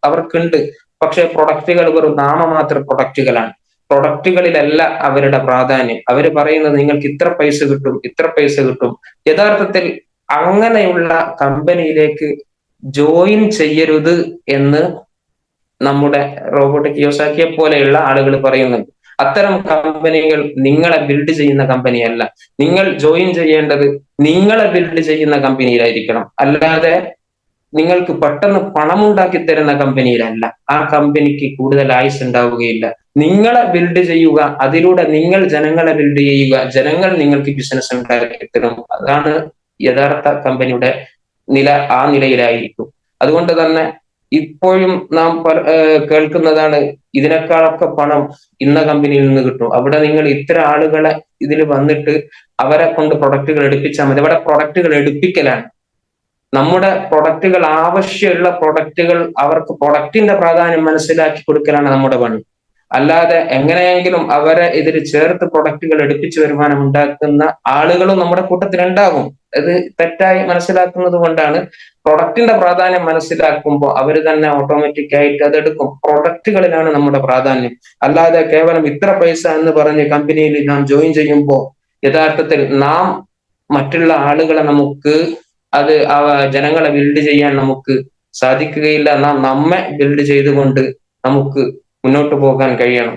അവർക്കുണ്ട്. പക്ഷെ പ്രൊഡക്റ്റുകൾ വെറും നാമമാത്ര പ്രൊഡക്റ്റുകളാണ്. പ്രൊഡക്റ്റുകളിലല്ല അവരുടെ പ്രാധാന്യം. അവർ പറയുന്നത് നിങ്ങൾക്ക് ഇത്ര പൈസ കിട്ടും, ഇത്ര പൈസ കിട്ടും. യഥാർത്ഥത്തിൽ അങ്ങനെയുള്ള കമ്പനിയിലേക്ക് ജോയിൻ ചെയ്യരുത് എന്ന് നമ്മുടെ റോബർട്ട് കിയോസാക്കിയെ പോലെയുള്ള ആളുകൾ പറയുന്നുണ്ട്. അത്തരം കമ്പനികൾ നിങ്ങളെ ബിൽഡ് ചെയ്യുന്ന കമ്പനിയല്ല. നിങ്ങൾ ജോയിൻ ചെയ്യേണ്ടത് നിങ്ങളെ ബിൽഡ് ചെയ്യുന്ന കമ്പനിയിലായിരിക്കണം, അല്ലാതെ നിങ്ങൾക്ക് പെട്ടെന്ന് പണമുണ്ടാക്കി തരുന്ന കമ്പനിയിലല്ല. ആ കമ്പനിക്ക് കൂടുതൽ ആയുസ് ഉണ്ടാവുകയില്ല. നിങ്ങളെ ബിൽഡ് ചെയ്യുക, അതിലൂടെ നിങ്ങൾ ജനങ്ങളെ ബിൽഡ് ചെയ്യുക, ജനങ്ങൾ നിങ്ങൾക്ക് ബിസിനസ് ഉണ്ടാക്കി തരും. അതാണ് യഥാർത്ഥ കമ്പനിയുടെ നില. ആ നിലയിലായിരിക്കും. അതുകൊണ്ട് തന്നെ ഇപ്പോഴും നാം കേൾക്കുന്നതാണ്, ഇതിനേക്കാളൊക്കെ പണം ഇന്ന കമ്പനിയിൽ നിന്ന് കിട്ടും, അവിടെ നിങ്ങൾ ഇത്ര ആളുകളെ ഇതിൽ വന്നിട്ട് അവരെ കൊണ്ട് പ്രൊഡക്റ്റുകൾ എടുപ്പിച്ചാൽ മതി. അവിടെ പ്രൊഡക്റ്റുകൾ എടുപ്പിക്കലാണ്. നമ്മുടെ പ്രൊഡക്റ്റുകൾ, ആവശ്യമുള്ള പ്രൊഡക്റ്റുകൾ അവർക്ക് പ്രൊഡക്റ്റിന്റെ പ്രാധാന്യം മനസ്സിലാക്കി കൊടുക്കലാണ് നമ്മുടെ പണി. അല്ലാതെ എങ്ങനെയെങ്കിലും അവരെ ഇതിൽ ചേർത്ത് പ്രൊഡക്റ്റുകൾ എടുപ്പിച്ച് വരുമാനം ഉണ്ടാക്കുന്ന ആളുകളും നമ്മുടെ കൂട്ടത്തിലുണ്ടാകും. അത് തെറ്റായി മനസ്സിലാക്കുന്നത് കൊണ്ടാണ്. പ്രൊഡക്റ്റിന്റെ പ്രാധാന്യം മനസ്സിലാക്കുമ്പോൾ അവർ തന്നെ ഓട്ടോമാറ്റിക് ആയിട്ട് അതെടുക്കും. പ്രൊഡക്റ്റുകളിലാണ് നമ്മുടെ പ്രാധാന്യം. അല്ലാതെ കേവലം ഇത്ര പൈസ എന്ന് പറഞ്ഞ് കമ്പനിയിൽ നാം ജോയിൻ ചെയ്യുമ്പോൾ യഥാർത്ഥത്തിൽ നാം മറ്റുള്ള ആളുകളെ നമുക്ക് അത് ജനങ്ങളെ ബിൽഡ് ചെയ്യാൻ നമുക്ക് സാധിക്കുകയില്ല. നാം നമ്മെ ബിൽഡ് ചെയ്തുകൊണ്ട് നമുക്ക് മുന്നോട്ട് പോകാൻ കഴിയണം.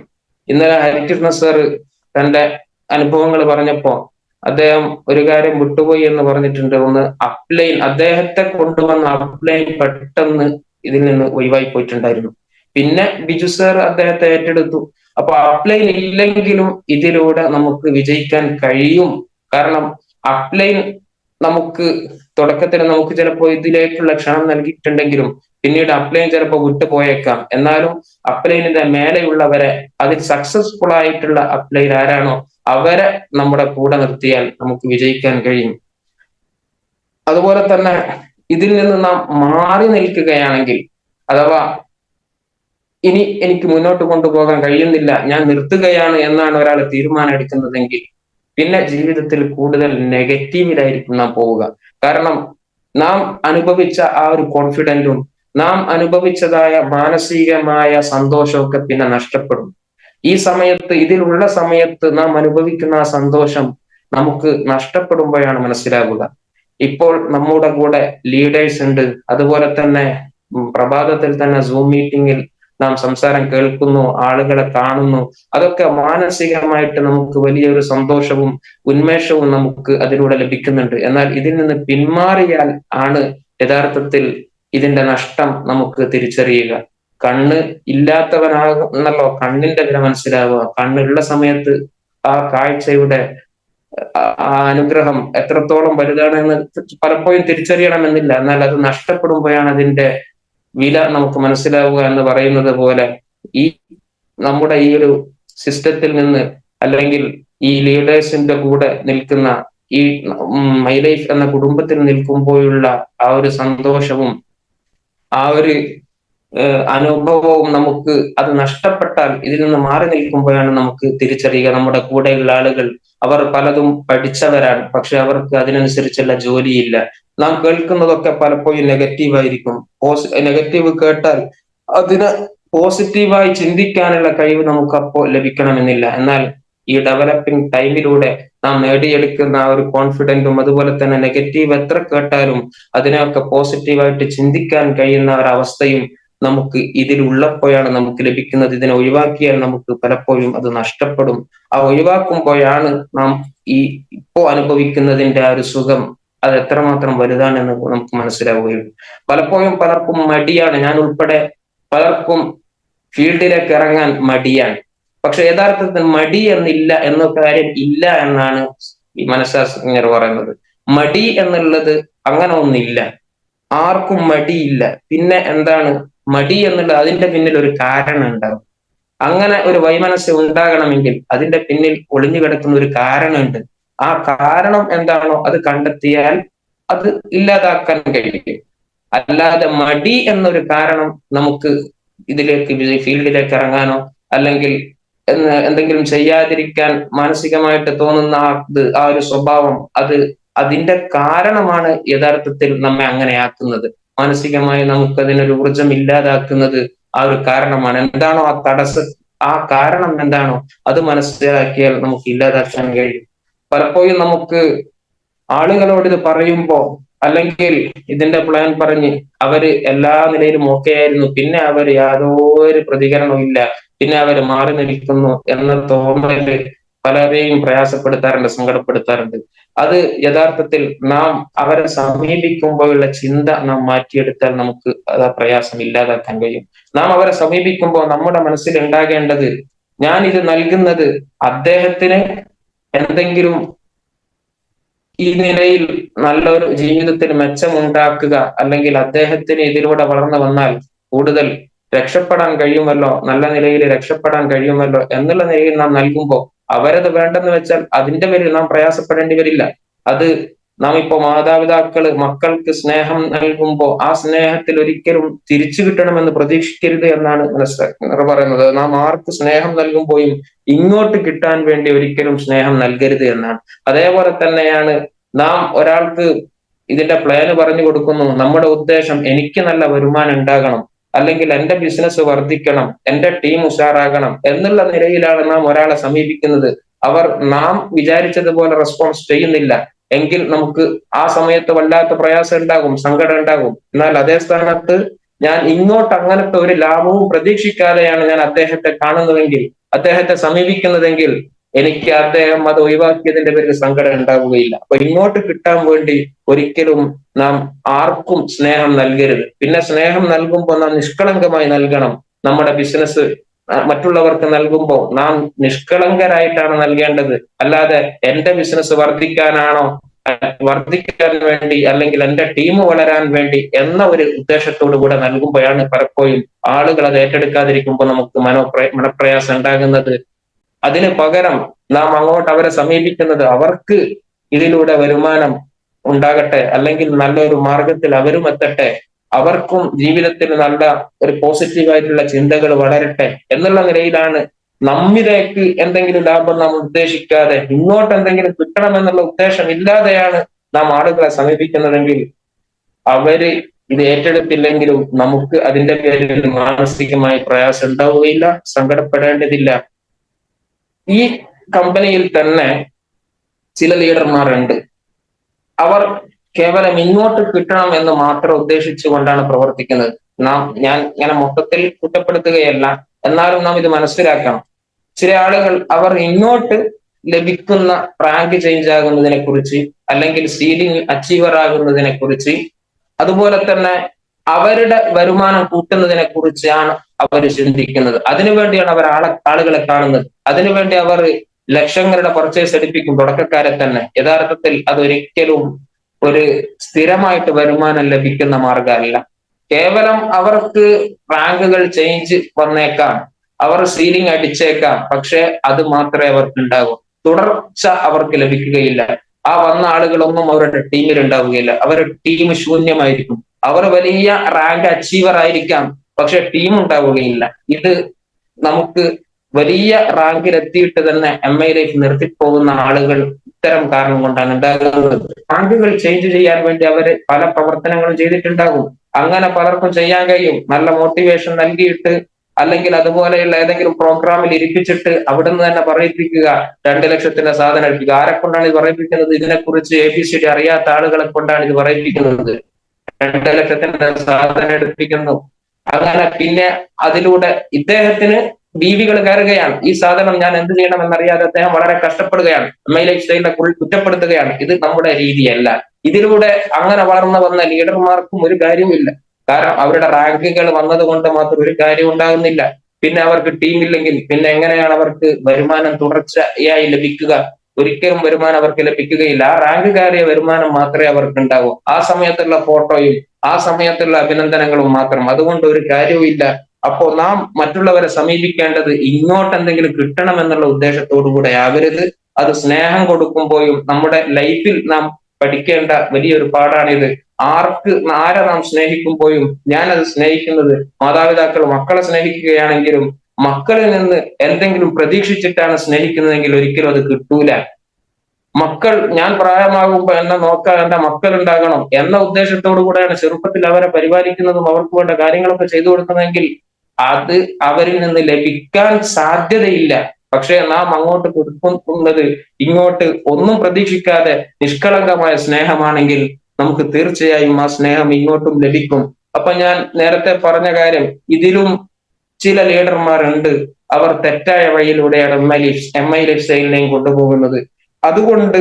ഇന്നലെ ഹരികൃഷ്ണ സാർ തന്റെ അനുഭവങ്ങൾ പറഞ്ഞപ്പോ അദ്ദേഹം ഒരു കാര്യം വിട്ടുപോയി എന്ന് പറഞ്ഞിട്ടുണ്ട്. ഒന്ന്, അപ്ലൈൻ, അദ്ദേഹത്തെ കൊണ്ടുവന്ന അപ്ലൈൻ പെട്ടെന്ന് ഇതിൽ നിന്ന് ഒഴിവായി പോയിട്ടുണ്ടായിരുന്നു. പിന്നെ ബിജു സാർ അദ്ദേഹത്തെ ഏറ്റെടുത്തു. അപ്പൊ അപ്ലൈൻ ഇല്ലെങ്കിലും ഇതിലൂടെ നമുക്ക് വിജയിക്കാൻ കഴിയും. കാരണം അപ്ലൈൻ നമുക്ക് തുടക്കത്തിൽ നമുക്ക് ചിലപ്പോൾ ഇതിലേക്കുള്ള ക്ഷണം നൽകിയിട്ടുണ്ടെങ്കിലും പിന്നീട് അപ്ലൈൻ ചിലപ്പോൾ വിട്ടുപോയേക്കാം. എന്നാലും അപ്ലൈനിന്റെ മേലെയുള്ളവരെ, അതിൽ സക്സസ്ഫുൾ ആയിട്ടുള്ള അപ്ലൈൻ ആരാണോ അവരെ നമ്മുടെ കൂടെ നിർത്തിയാൽ നമുക്ക് വിജയിക്കാൻ കഴിയും. അതുപോലെ തന്നെ ഇതിൽ നിന്ന് നാം മാറി നിൽക്കുകയാണെങ്കിൽ, അഥവാ ഇനി എനിക്ക് മുന്നോട്ട് കൊണ്ടുപോകാൻ കഴിയുന്നില്ല, ഞാൻ നിർത്തുകയാണ് എന്നാണ് ഒരാൾ തീരുമാനം എടുക്കുന്നതെങ്കിൽ പിന്നെ ജീവിതത്തിൽ കൂടുതൽ നെഗറ്റീവിലായിരിക്കും നാം പോവുക. കാരണം നാം അനുഭവിച്ച ആ ഒരു കോൺഫിഡന്റും നാം അനുഭവിച്ചതായ മാനസികമായ സന്തോഷമൊക്കെ പിന്നെ നഷ്ടപ്പെടും. ഈ സമയത്ത്, ഇതിലുള്ള സമയത്ത് നാം അനുഭവിക്കുന്ന ആ സന്തോഷം നമുക്ക് നഷ്ടപ്പെടുമ്പോഴാണ് മനസ്സിലാവുക. ഇപ്പോൾ നമ്മുടെ കൂടെ ലീഡേഴ്സ് ഉണ്ട്. അതുപോലെ തന്നെ പ്രഭാതത്തിൽ തന്നെ സൂം മീറ്റിംഗിൽ നാം സംസാരം കേൾക്കുന്നു, ആളുകളെ കാണുന്നു. അതൊക്കെ മാനസികമായിട്ട് നമുക്ക് വലിയൊരു സന്തോഷവും ഉന്മേഷവും നമുക്ക് അതിലൂടെ ലഭിക്കുന്നുണ്ട്. എന്നാൽ ഇതിൽ നിന്ന് പിന്മാറിയാൽ ആണ് യഥാർത്ഥത്തിൽ ഇതിന്റെ നഷ്ടം നമുക്ക് തിരിച്ചറിയുക. കണ്ണ് ഇല്ലാത്തവനാകുന്നല്ലോ കണ്ണിന്റെ വില മനസ്സിലാവുക. കണ്ണുള്ള സമയത്ത് ആ കാഴ്ചയുടെ ആ അനുഗ്രഹം എത്രത്തോളം വലുതാണെന്ന് പലപ്പോഴും തിരിച്ചറിയണമെന്നില്ല. എന്നാൽ അത് നഷ്ടപ്പെടുമ്പോഴാണ് അതിന്റെ വില നമുക്ക് മനസ്സിലാവുക എന്ന് പറയുന്നത് പോലെ, ഈ നമ്മുടെ ഈ ഒരു സിസ്റ്റത്തിൽ നിന്ന്, അല്ലെങ്കിൽ ഈ ലീഡേഴ്സിന്റെ കൂടെ നിൽക്കുന്ന ഈ മൈ ലൈഫ് എന്ന കുടുംബത്തിൽ നിൽക്കുമ്പോഴുള്ള ആ ഒരു സന്തോഷവും ആ ഒരു അനുഭവവും നമുക്ക് അത് നഷ്ടപ്പെട്ടാൽ, ഇതിൽ നിന്ന് മാറി നിൽക്കുമ്പോഴാണ് നമുക്ക് തിരിച്ചറിയുക. നമ്മുടെ കൂടെയുള്ള ആളുകൾ അവർ പലതും പഠിച്ചവരാണ്, പക്ഷെ അവർക്ക് അതിനനുസരിച്ചുള്ള ജോലിയില്ല. നാം കേൾക്കുന്നതൊക്കെ പലപ്പോഴും നെഗറ്റീവായിരിക്കും. നെഗറ്റീവ് കേട്ടാൽ അതിന് പോസിറ്റീവായി ചിന്തിക്കാനുള്ള കഴിവ് നമുക്ക് അപ്പോൾ ലഭിക്കണമെന്നില്ല. എന്നാൽ ഈ ഡെവലപ്പിംഗ് ടൈമിലൂടെ നാം നേടിയെടുക്കുന്ന ആ ഒരു കോൺഫിഡന്റും അതുപോലെ തന്നെ നെഗറ്റീവ് എത്ര കേട്ടാലും അതിനെയൊക്കെ പോസിറ്റീവായിട്ട് ചിന്തിക്കാൻ കഴിയുന്ന ഒരവസ്ഥയും നമുക്ക് ഇതിലുള്ളപ്പോഴാണ് നമുക്ക് ലഭിക്കുന്നത്. ഇതിനെ ഒഴിവാക്കിയാൽ നമുക്ക് പലപ്പോഴും അത് നഷ്ടപ്പെടും. ആ ഒഴിവാക്കുമ്പോഴാണ് നാം ഈ ഇപ്പോ അനുഭവിക്കുന്നതിന്റെ ആ ഒരു സുഖം അത് എത്രമാത്രം വലുതാണെന്ന് നമുക്ക് മനസ്സിലാവുകയുള്ളൂ. പലപ്പോഴും പലർക്കും മടിയാണ്, ഞാൻ ഉൾപ്പെടെ പലർക്കും ഫീൽഡിലേക്ക് ഇറങ്ങാൻ മടിയാണ്. പക്ഷെ യഥാർത്ഥത്തിൽ മടി എന്നില്ല എന്ന കാര്യം ഇല്ല എന്നാണ് ഈ മനഃശാസ്ത്രജ്ഞർ പറയുന്നത്. മടി എന്നുള്ളത് അങ്ങനെ ഒന്നില്ല, ആർക്കും മടിയില്ല. പിന്നെ എന്താണ് മടി എന്നുള്ളത്? അതിന്റെ പിന്നിൽ ഒരു കാരണം ഉണ്ടാകും. അങ്ങനെ ഒരു വൈമനസ്യം ഉണ്ടാകണമെങ്കിൽ അതിന്റെ പിന്നിൽ ഒളിഞ്ഞു കിടക്കുന്ന ഒരു കാരണമുണ്ട്. ആ കാരണം എന്താണോ അത് കണ്ടെത്തിയാൽ അത് ഇല്ലാതാക്കാൻ കഴിയും. അല്ലാതെ മടി എന്നൊരു കാരണം നമുക്ക് ഇതിലേക്ക് ഫീൽഡിലേക്ക് ഇറങ്ങാനോ അല്ലെങ്കിൽ എന്തെങ്കിലും ചെയ്യാതിരിക്കാൻ മാനസികമായിട്ട് തോന്നുന്ന ആ ഒരു സ്വഭാവം അത് അതിന്റെ കാരണമാണ് യഥാർത്ഥത്തിൽ നമ്മെ അങ്ങനെയാക്കുന്നത്. മാനസികമായി നമുക്ക് അതിനൊരു ഊർജം ഇല്ലാതാക്കുന്നത് ആ ഒരു കാരണമാണ്. എന്താണോ ആ തടസ്സം, ആ കാരണം എന്താണോ അത് മനസ്സിലാക്കിയാൽ നമുക്ക് ഇല്ലാതാക്കാൻ കഴിയും. പലപ്പോഴും നമുക്ക് ആളുകളോട് ഇത് പറയുമ്പോ അല്ലെങ്കിൽ ഇതിന്റെ പ്ലാൻ പറഞ്ഞ് അവര് എല്ലാ നിലയിലും ഓക്കെ ആയിരുന്നു, പിന്നെ അവർ യാതൊരു പ്രതികരണവും ഇല്ല, പിന്നെ അവർ മാറി നിൽക്കുന്നു എന്ന തോന്നല് പലരെയും പ്രയാസപ്പെടുത്താറുണ്ട്, സങ്കടപ്പെടുത്താറുണ്ട്. അത് യഥാർത്ഥത്തിൽ നാം അവരെ സമീപിക്കുമ്പോഴുള്ള ചിന്ത നാം മാറ്റിയെടുത്താൽ നമുക്ക് അത് ആ പ്രയാസം ഇല്ലാതാക്കാൻ കഴിയും. നാം അവരെ സമീപിക്കുമ്പോൾ നമ്മുടെ മനസ്സിൽ ഉണ്ടാകേണ്ടത്, ഞാൻ ഇത് നൽകുന്നത് അദ്ദേഹത്തിന് എന്തെങ്കിലും ഈ നിലയിൽ നല്ലൊരു ജീവിതത്തിന് മെച്ചമുണ്ടാക്കുക, അല്ലെങ്കിൽ അദ്ദേഹത്തിന് ഇതിലൂടെ വളർന്നു വന്നാൽ കൂടുതൽ രക്ഷപ്പെടാൻ കഴിയുമല്ലോ, നല്ല നിലയിൽ രക്ഷപ്പെടാൻ കഴിയുമല്ലോ എന്നുള്ള നിലയിൽ നാം നൽകുമ്പോൾ അവരത് വേണ്ടെന്ന് വെച്ചാൽ അതിന്റെ പേരിൽ നാം പ്രയാസപ്പെടേണ്ടി വരില്ല. അത് നാം ഇപ്പോ മാതാപിതാക്കള് മക്കൾക്ക് സ്നേഹം നൽകുമ്പോൾ ആ സ്നേഹത്തിൽ ഒരിക്കലും തിരിച്ചു കിട്ടണമെന്ന് പ്രതീക്ഷിക്കരുത് എന്നാണ് പറയുന്നത്. നാം ആർക്ക് സ്നേഹം നൽകുമ്പോഴും ഇങ്ങോട്ട് കിട്ടാൻ വേണ്ടി ഒരിക്കലും സ്നേഹം നൽകരുത് എന്നാണ്. അതേപോലെ തന്നെയാണ് നാം ഒരാൾക്ക് ഇതിന്റെ പ്ലാന് പറഞ്ഞു കൊടുക്കുന്നു. നമ്മുടെ ഉദ്ദേശം എനിക്ക് നല്ല വരുമാനം ഉണ്ടാകണം, അല്ലെങ്കിൽ എന്റെ ബിസിനസ് വർദ്ധിക്കണം, എന്റെ ടീം ഉഷാറാകണം എന്നുള്ള നിലയിലാണ് നാം ഒരാളെ സമീപിക്കുന്നത്. അവർ നാം വിചാരിച്ചതുപോലെ റെസ്പോൺസ് ചെയ്യുന്നില്ല എങ്കിൽ നമുക്ക് ആ സമയത്ത് വല്ലാത്ത പ്രയാസം ഉണ്ടാകും, സങ്കടം ഉണ്ടാകും. എന്നാൽ അതേ സ്ഥാനത്ത് ഞാൻ ഇങ്ങോട്ട് അങ്ങനത്തെ ഒരു ലാഭവും പ്രതീക്ഷിക്കാതെയാണ് ഞാൻ അദ്ദേഹത്തെ കാണുന്നതെങ്കിൽ, അദ്ദേഹത്തെ സമീപിക്കുന്നതെങ്കിൽ എനിക്ക് അദ്ദേഹം അത് ഒഴിവാക്കിയതിന്റെ പേരിൽ സങ്കടം ഉണ്ടാവുകയില്ല. അപ്പൊ ഇങ്ങോട്ട് കിട്ടാൻ വേണ്ടി ഒരിക്കലും നാം ആർക്കും സ്നേഹം നൽകരുത്. പിന്നെ സ്നേഹം നൽകുമ്പോൾ നാം നിഷ്കളങ്കമായി നൽകണം. നമ്മുടെ ബിസിനസ് മറ്റുള്ളവർക്ക് നൽകുമ്പോൾ നാം നിഷ്കളങ്കരായിട്ടാണ് നൽകേണ്ടത്. അല്ലാതെ എന്റെ ബിസിനസ് വർദ്ധിക്കാൻ വേണ്ടി അല്ലെങ്കിൽ എന്റെ ടീം വളരാൻ വേണ്ടി എന്ന ഒരു ഉദ്ദേശത്തോടു കൂടെ നൽകുമ്പോഴാണ് പലപ്പോഴും ആളുകൾ അത് ഏറ്റെടുക്കാതിരിക്കുമ്പോൾ നമുക്ക് മനപ്രയാസം ഉണ്ടാകുന്നത്. അതിന് പകരം നാം അങ്ങോട്ട് അവരെ സമീപിക്കുന്നത് അവർക്ക് ഇതിലൂടെ വരുമാനം ഉണ്ടാകട്ടെ, അല്ലെങ്കിൽ നല്ലൊരു മാർഗത്തിൽ അവരും എത്തട്ടെ, അവർക്കും ജീവിതത്തിൽ നല്ല ഒരു പോസിറ്റീവായിട്ടുള്ള ചിന്തകൾ വളരട്ടെ എന്നുള്ള നിലയിലാണ്. നമ്മിലേക്ക് എന്തെങ്കിലും ലാഭം നാം ഉദ്ദേശിക്കാതെ ഇങ്ങോട്ട് എന്തെങ്കിലും കിട്ടണമെന്നുള്ള ഉദ്ദേശം ഇല്ലാതെയാണ് നാം ആളുകളെ സമീപിക്കുന്നതെങ്കിൽ അവര് ഇത് ഏറ്റെടുത്തില്ലെങ്കിലും നമുക്ക് അതിന്റെ പേരിൽ മാനസികമായി പ്രയാസം ഉണ്ടാവുകയില്ല, സങ്കടപ്പെടേണ്ടതില്ല. ഈ കമ്പനിയിൽ തന്നെ ചില ലീഡർമാരുണ്ട്, അവർ കേവലം ഇങ്ങോട്ട് കിട്ടണം എന്ന് മാത്രം ഉദ്ദേശിച്ചുകൊണ്ടാണ് പ്രവർത്തിക്കുന്നത്. ഞാൻ ഇങ്ങനെ മൊത്തത്തിൽ കുറ്റപ്പെടുത്തുകയല്ല, എന്നാലും നാം ഇത് മനസ്സിലാക്കണം. ചില ആളുകൾ അവർ ഇങ്ങോട്ട് ലഭിക്കുന്ന റാങ്ക് ചേഞ്ച് ആകുന്നതിനെ കുറിച്ച്, അല്ലെങ്കിൽ സീലിംഗ് അച്ചീവർ ആകുന്നതിനെ കുറിച്ച്, അതുപോലെ തന്നെ അവരുടെ വരുമാനം കൂട്ടുന്നതിനെ കുറിച്ചാണ് അവർ ചിന്തിക്കുന്നത്. അതിനുവേണ്ടിയാണ് അവർ ആളുകളെ കാണുന്നത്. അതിനുവേണ്ടി അവർ ലക്ഷങ്ങളുടെ പർച്ചേസ് എടുപ്പിക്കും തുടക്കക്കാരെ തന്നെ. യഥാർത്ഥത്തിൽ അതൊരിക്കലും ഒരു സ്ഥിരമായിട്ട് വരുമാനം ലഭിക്കുന്ന മാർഗമല്ല. കേവലം അവർക്ക് റാങ്കുകൾ ചേഞ്ച് വന്നേക്കാം, അവർ സീലിംഗ് അടിച്ചേക്കാം, പക്ഷെ അത് മാത്രമേ അവർക്ക് ഉണ്ടാകൂ. തുടർച്ച അവർക്ക് ലഭിക്കുകയില്ല. ആ വന്ന ആളുകളൊന്നും അവരുടെ ടീമിൽ ഉണ്ടാവുകയില്ല. അവരുടെ ടീം ശൂന്യമായിരിക്കും. അവർ വലിയ റാങ്ക് അച്ചീവർ ആയിരിക്കാം, പക്ഷെ ടീം ഉണ്ടാവുകയില്ല. ഇത് നമുക്ക് വലിയ റാങ്കിൽ എത്തിയിട്ട് തന്നെ MI ലൈഫ് നിർത്തിപ്പോകുന്ന ആളുകൾ ഇത്തരം കാരണം കൊണ്ടാണ് ഉണ്ടാകുന്നത്. റാങ്കുകൾ ചേഞ്ച് ചെയ്യാൻ വേണ്ടി അവര് പല പ്രവർത്തനങ്ങളും ചെയ്തിട്ടുണ്ടാകും. അങ്ങനെ പലർക്കും ചെയ്യാൻ കഴിയും. നല്ല മോട്ടിവേഷൻ നൽകിയിട്ട്, അല്ലെങ്കിൽ അതുപോലെയുള്ള ഏതെങ്കിലും പ്രോഗ്രാമിൽ ഇരിപ്പിച്ചിട്ട് അവിടുന്ന് തന്നെ പറയിപ്പിക്കുക, 2 ലക്ഷത്തിന്റെ സാധനം എടുപ്പിക്കുക. ആരെ കൊണ്ടാണ് ഇത് പറയിപ്പിക്കുന്നത്? ഇതിനെക്കുറിച്ച് ABCD അറിയാത്ത ആളുകളെ കൊണ്ടാണ് ഇത് പറയിപ്പിക്കുന്നത്. 2 ലക്ഷത്തിന്റെ സാധനം എടുപ്പിക്കുന്നു, അങ്ങനെ പിന്നെ അതിലൂടെ ഇദ്ദേഹത്തിന് ബീവികൾ കയറുകയാണ്. ഈ സാധനം ഞാൻ എന്ത് ചെയ്യണം എന്നറിയാതെ അദ്ദേഹം വളരെ കഷ്ടപ്പെടുകയാണ്. Mi life സ്റ്റൈലിനെ കുറ്റപ്പെടുത്തുകയാണ്. ഇത് നമ്മുടെ രീതിയല്ല. ഇതിലൂടെ അങ്ങനെ വളർന്നു വന്ന ലീഡർമാർക്കും ഒരു കാര്യവുമില്ല. കാരണം അവരുടെ റാങ്കുകൾ വന്നത് കൊണ്ട് മാത്രം ഒരു കാര്യം ഉണ്ടാകുന്നില്ല. പിന്നെ അവർക്ക് ടീമില്ലെങ്കിൽ പിന്നെ എങ്ങനെയാണ് അവർക്ക് വരുമാനം തുടർച്ചയായി ലഭിക്കുക? ഒരിക്കലും വരുമാനം അവർക്ക് ലഭിക്കുകയില്ല. ആ റാങ്ക് കയറിയ വരുമാനം മാത്രമേ അവർക്ക് ഉണ്ടാവൂ. ആ സമയത്തുള്ള ഫോട്ടോയും ആ സമയത്തുള്ള അഭിനന്ദനങ്ങളും മാത്രം. അതുകൊണ്ട് ഒരു കാര്യവുമില്ല. അപ്പോ നാം മറ്റുള്ളവരെ സമീപിക്കേണ്ടത് ഇങ്ങോട്ട് എന്തെങ്കിലും കിട്ടണം എന്നുള്ള ഉദ്ദേശത്തോടു കൂടെ ആവരുത്. അത് സ്നേഹം കൊടുക്കുമ്പോഴും നമ്മുടെ ലൈഫിൽ നാം പഠിക്കേണ്ട വലിയൊരു പാഠാണിത്. ആരെ നാം സ്നേഹിക്കുമ്പോഴും ഞാനത് സ്നേഹിക്കുന്നത് മാതാപിതാക്കൾ മക്കളെ സ്നേഹിക്കുകയാണെങ്കിലും മക്കളിൽ നിന്ന് എന്തെങ്കിലും പ്രതീക്ഷിച്ചിട്ടാണ് സ്നേഹിക്കുന്നതെങ്കിൽ ഒരിക്കലും അത് കിട്ടൂല. മക്കൾ ഞാൻ പ്രായമാകുമ്പോ എന്നെ നോക്കാൻ എന്റെ മക്കൾ ഉണ്ടാകണം എന്ന ഉദ്ദേശത്തോടു കൂടെയാണ് ചെറുപ്പത്തിൽ അവരെ പരിപാലിക്കുന്നതും അവർക്ക് വേണ്ട കാര്യങ്ങളൊക്കെ ചെയ്തു കൊടുക്കുന്നതെങ്കിൽ അത് അവരിൽ നിന്ന് ലഭിക്കാൻ സാധ്യതയില്ല. പക്ഷെ നാം അങ്ങോട്ട് കൊടുക്കുന്നത് ഇങ്ങോട്ട് ഒന്നും പ്രതീക്ഷിക്കാതെ നിഷ്കളങ്കമായ സ്നേഹമാണെങ്കിൽ നമുക്ക് തീർച്ചയായും ആ സ്നേഹം ഇങ്ങോട്ടും ലഭിക്കും. അപ്പൊ ഞാൻ നേരത്തെ പറഞ്ഞ കാര്യം, ഇതിലും ചില ലീഡർമാരുണ്ട്, അവർ തെറ്റായ വഴിയിലൂടെയാണ് എം ഐ ലൈഫ് സ്റ്റൈലിനെയും കൊണ്ടുപോകുന്നത്. അതുകൊണ്ട്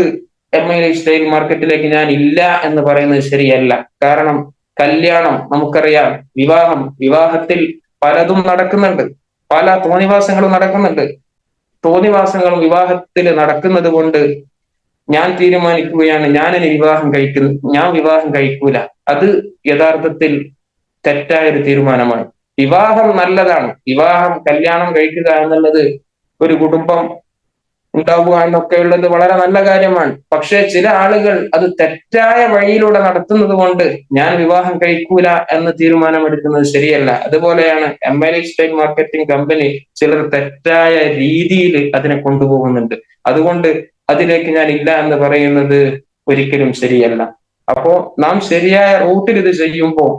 എം ഐ ലൈഫ് സ്റ്റൈൽ മാർക്കറ്റിലേക്ക് ഞാൻ ഇല്ല എന്ന് പറയുന്നത് ശരിയല്ല. കാരണം കല്യാണം നമുക്കറിയാം, വിവാഹത്തിൽ പലതും നടക്കുന്നുണ്ട്, പല തോന്നിവാസങ്ങളും നടക്കുന്നുണ്ട്. തോന്നിവാസങ്ങളും വിവാഹത്തിൽ നടക്കുന്നത് കൊണ്ട് ഞാൻ തീരുമാനിക്കുകയാണ് ഞാൻ വിവാഹം കഴിക്കൂല. അത് യഥാർത്ഥത്തിൽ തെറ്റായ ഒരു തീരുമാനമാണ്. വിവാഹം നല്ലതാണ്. കല്യാണം കഴിക്കുക എന്നുള്ളത്, ഒരു കുടുംബം ഉണ്ടാവുക എന്നൊക്കെ ഉള്ളത് വളരെ നല്ല കാര്യമാണ്. പക്ഷെ ചില ആളുകൾ അത് തെറ്റായ വഴിയിലൂടെ നടത്തുന്നത് കൊണ്ട് ഞാൻ വിവാഹം കഴിക്കൂല എന്ന് തീരുമാനമെടുക്കുന്നത് ശരിയല്ല. അതുപോലെയാണ് M I life style marketing company ചിലർ തെറ്റായ രീതിയിൽ അതിനെ കൊണ്ടുപോകുന്നുണ്ട്. അതുകൊണ്ട് അതിലേക്ക് ഞാൻ ഇല്ല എന്ന് പറയുന്നത് ഒരിക്കലും ശരിയല്ല. അപ്പോ നാം ശരിയായ റൂട്ടിൽ ഇത് ചെയ്യുമ്പോൾ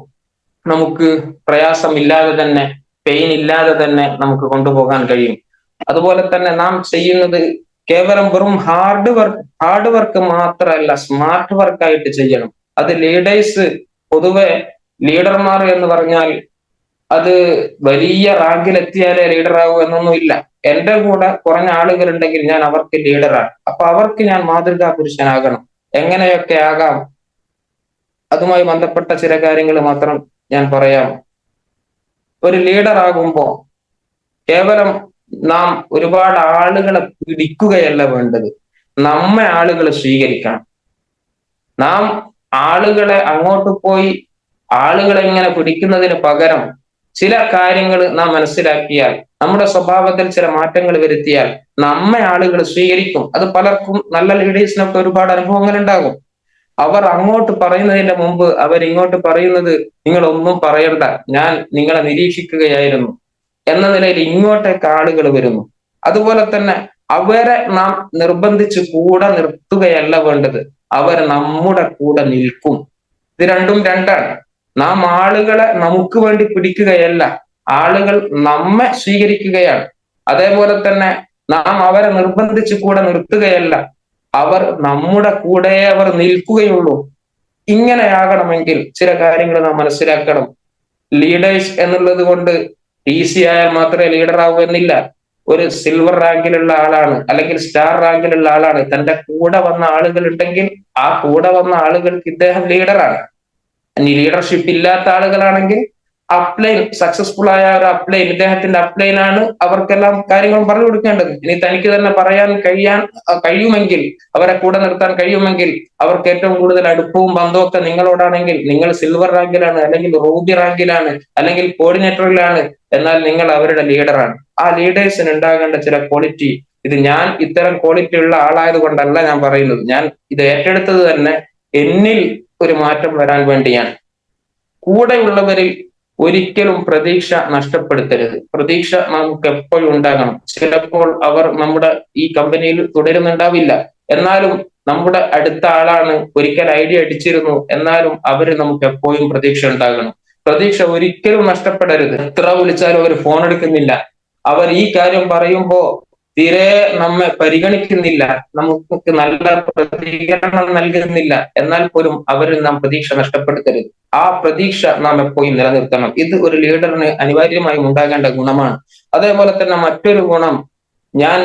നമുക്ക് പ്രയാസമില്ലാതെ തന്നെ, പെയിൻ ഇല്ലാതെ തന്നെ നമുക്ക് കൊണ്ടുപോകാൻ കഴിയും. അതുപോലെ തന്നെ നാം ചെയ്യുന്നത് കേവലം വെറും ഹാർഡ് വർക്ക് മാത്രമല്ല, സ്മാർട്ട് വർക്ക് ആയിട്ട് ചെയ്യണം. അത് പൊതുവെ ലീഡർമാർ എന്ന് പറഞ്ഞാൽ അത് വലിയ റാങ്കിലെത്തിയാലേ ലീഡറാകൂ എന്നൊന്നുമില്ല. എന്റെ കൂടെ കുറഞ്ഞ ആളുകൾ ഉണ്ടെങ്കിൽ ഞാൻ അവർക്ക് ലീഡറാണ്. അപ്പൊ അവർക്ക് ഞാൻ മാതൃകാ പുരുഷനാകണം. എങ്ങനെയൊക്കെ ആകാം, അതുമായി ബന്ധപ്പെട്ട ചില കാര്യങ്ങൾ മാത്രം ഞാൻ പറയാം. ഒരു ലീഡർ ആകുമ്പോ കേവലം നാം ഒരുപാട് ആളുകളെ പിടിക്കുകയല്ല വേണ്ടത്, നമ്മെ ആളുകൾ സ്വീകരിക്കണം. നാം ആളുകളെ അങ്ങോട്ട് പോയി ആളുകളെ ഇങ്ങനെ പിടിക്കുന്നതിന് പകരം ചില കാര്യങ്ങൾ നാം മനസ്സിലാക്കിയാൽ, നമ്മുടെ സ്വഭാവത്തിൽ ചില മാറ്റങ്ങൾ വരുത്തിയാൽ നമ്മെ ആളുകൾ സ്വീകരിക്കും. അത് പലർക്കും, നല്ല ലീഡേഴ്സിനൊക്കെ ഒരുപാട് അനുഭവങ്ങൾ ഉണ്ടാകും. അവർ അങ്ങോട്ട് പറയുന്നതിന്റെ മുമ്പ് അവരിങ്ങോട്ട് പറയുന്നത്, നിങ്ങൾ ഒന്നും പറയണ്ട, ഞാൻ നിങ്ങളെ നിരീക്ഷിക്കുകയായിരുന്നു എന്ന നിലയിൽ ഇങ്ങോട്ടേക്ക് ആളുകൾ വരുന്നു. അതുപോലെ തന്നെ അവരെ നാം നിർബന്ധിച്ച് കൂടെ നിർത്തുകയല്ല വേണ്ടത്, അവർ നമ്മുടെ കൂടെ നിൽക്കും. ഇത് രണ്ടും രണ്ടാണ്. നാം ആളുകളെ നമുക്ക് വേണ്ടി പിടിക്കുകയല്ല, ആളുകൾ നമ്മെ സ്വീകരിക്കുകയാണ്. അതേപോലെ തന്നെ നാം അവരെ നിർബന്ധിച്ച് കൂടെ നിർത്തുകയല്ല, അവർ നമ്മുടെ കൂടെ അവർ നിൽക്കുകയുള്ളൂ. ഇങ്ങനെയാകണമെങ്കിൽ ചില കാര്യങ്ങൾ നാം മനസ്സിലാക്കണം. ലീഡേഴ്സ് എന്നുള്ളത് കൊണ്ട് ഈസി ആയാൽ മാത്രമേ ലീഡർ ആവൂ എന്നില്ല. ഒരു സിൽവർ റാങ്കിലുള്ള ആളാണ് അല്ലെങ്കിൽ സ്റ്റാർ റാങ്കിലുള്ള ആളാണ്, തന്റെ കൂടെ വന്ന ആളുകൾ ഉണ്ടെങ്കിൽ ആ കൂടെ വന്ന ആളുകൾക്ക് ഇദ്ദേഹം ലീഡറാണ്. ഇനി ലീഡർഷിപ്പ് ഇല്ലാത്ത ആളുകളാണെങ്കിൽ അപ്ലൈൻ, സക്സസ്ഫുൾ ആയ ഒരു അപ്ലൈൻ, ഇദ്ദേഹത്തിന്റെ അപ്ലൈൻ ആണ് അവർക്കെല്ലാം കാര്യങ്ങളും പറഞ്ഞു കൊടുക്കേണ്ടത്. ഇനി തനിക്ക് തന്നെ പറയാൻ കഴിയുമെങ്കിൽ, അവരെ കൂടെ നിർത്താൻ കഴിയുമെങ്കിൽ, അവർക്ക് ഏറ്റവും കൂടുതൽ അടുപ്പവും ബന്ധവും ഒക്കെ നിങ്ങളോടാണെങ്കിൽ, നിങ്ങൾ സിൽവർ റാങ്കിലാണ് അല്ലെങ്കിൽ റൂബി റാങ്കിലാണ് അല്ലെങ്കിൽ കോർഡിനേറ്ററിലാണ്, എന്നാൽ നിങ്ങൾ അവരുടെ ലീഡറാണ്. ആ ലീഡേഴ്സിന് ഉണ്ടാകേണ്ട ചില ക്വാളിറ്റി, ഇത് ഞാൻ ഇത്തരം ക്വാളിറ്റി ഉള്ള ആളായത് കൊണ്ടല്ല ഞാൻ പറയുന്നത്, ഞാൻ ഇത് ഏറ്റെടുത്തത് തന്നെ എന്നിൽ ഒരു മാറ്റം വരാൻ വേണ്ടിയാണ്. കൂടെയുള്ളവരിൽ ഒരിക്കലും പ്രതീക്ഷ നഷ്ടപ്പെടുത്തരുത്. പ്രതീക്ഷ നമുക്ക് എപ്പോഴും ഉണ്ടാകണം. ചിലപ്പോൾ അവർ നമ്മുടെ ഈ കമ്പനിയിൽ തുടരുന്നുണ്ടാവില്ല, എന്നാലും നമ്മുടെ അടുത്ത ആളാണ്, ഒരിക്കൽ ഐഡിയ അടിച്ചിരുന്നു, എന്നാലും അവര് നമുക്ക് എപ്പോഴും പ്രതീക്ഷ ഉണ്ടാകണം. പ്രതീക്ഷ ഒരിക്കലും നഷ്ടപ്പെടരുത്. എത്ര വിളിച്ചാലും അവർ ഫോൺ എടുക്കുന്നില്ല. അവർ ഈ കാര്യം പറയുമ്പോ തീരെ നമ്മെ പരിഗണിക്കുന്നില്ല, നമുക്ക് നല്ല പ്രതികരണം നൽകുന്നില്ല, എന്നാൽ പോലും അവരിൽ നാം പ്രതീക്ഷ നഷ്ടപ്പെടുത്തരുത്. ആ പ്രതീക്ഷ നാം എപ്പോഴും നിലനിർത്തണം. ഇത് ഒരു ലീഡറിന് അനിവാര്യമായും ഉണ്ടാകേണ്ട ഗുണമാണ്. അതേപോലെ തന്നെ മറ്റൊരു ഗുണം, ഞാൻ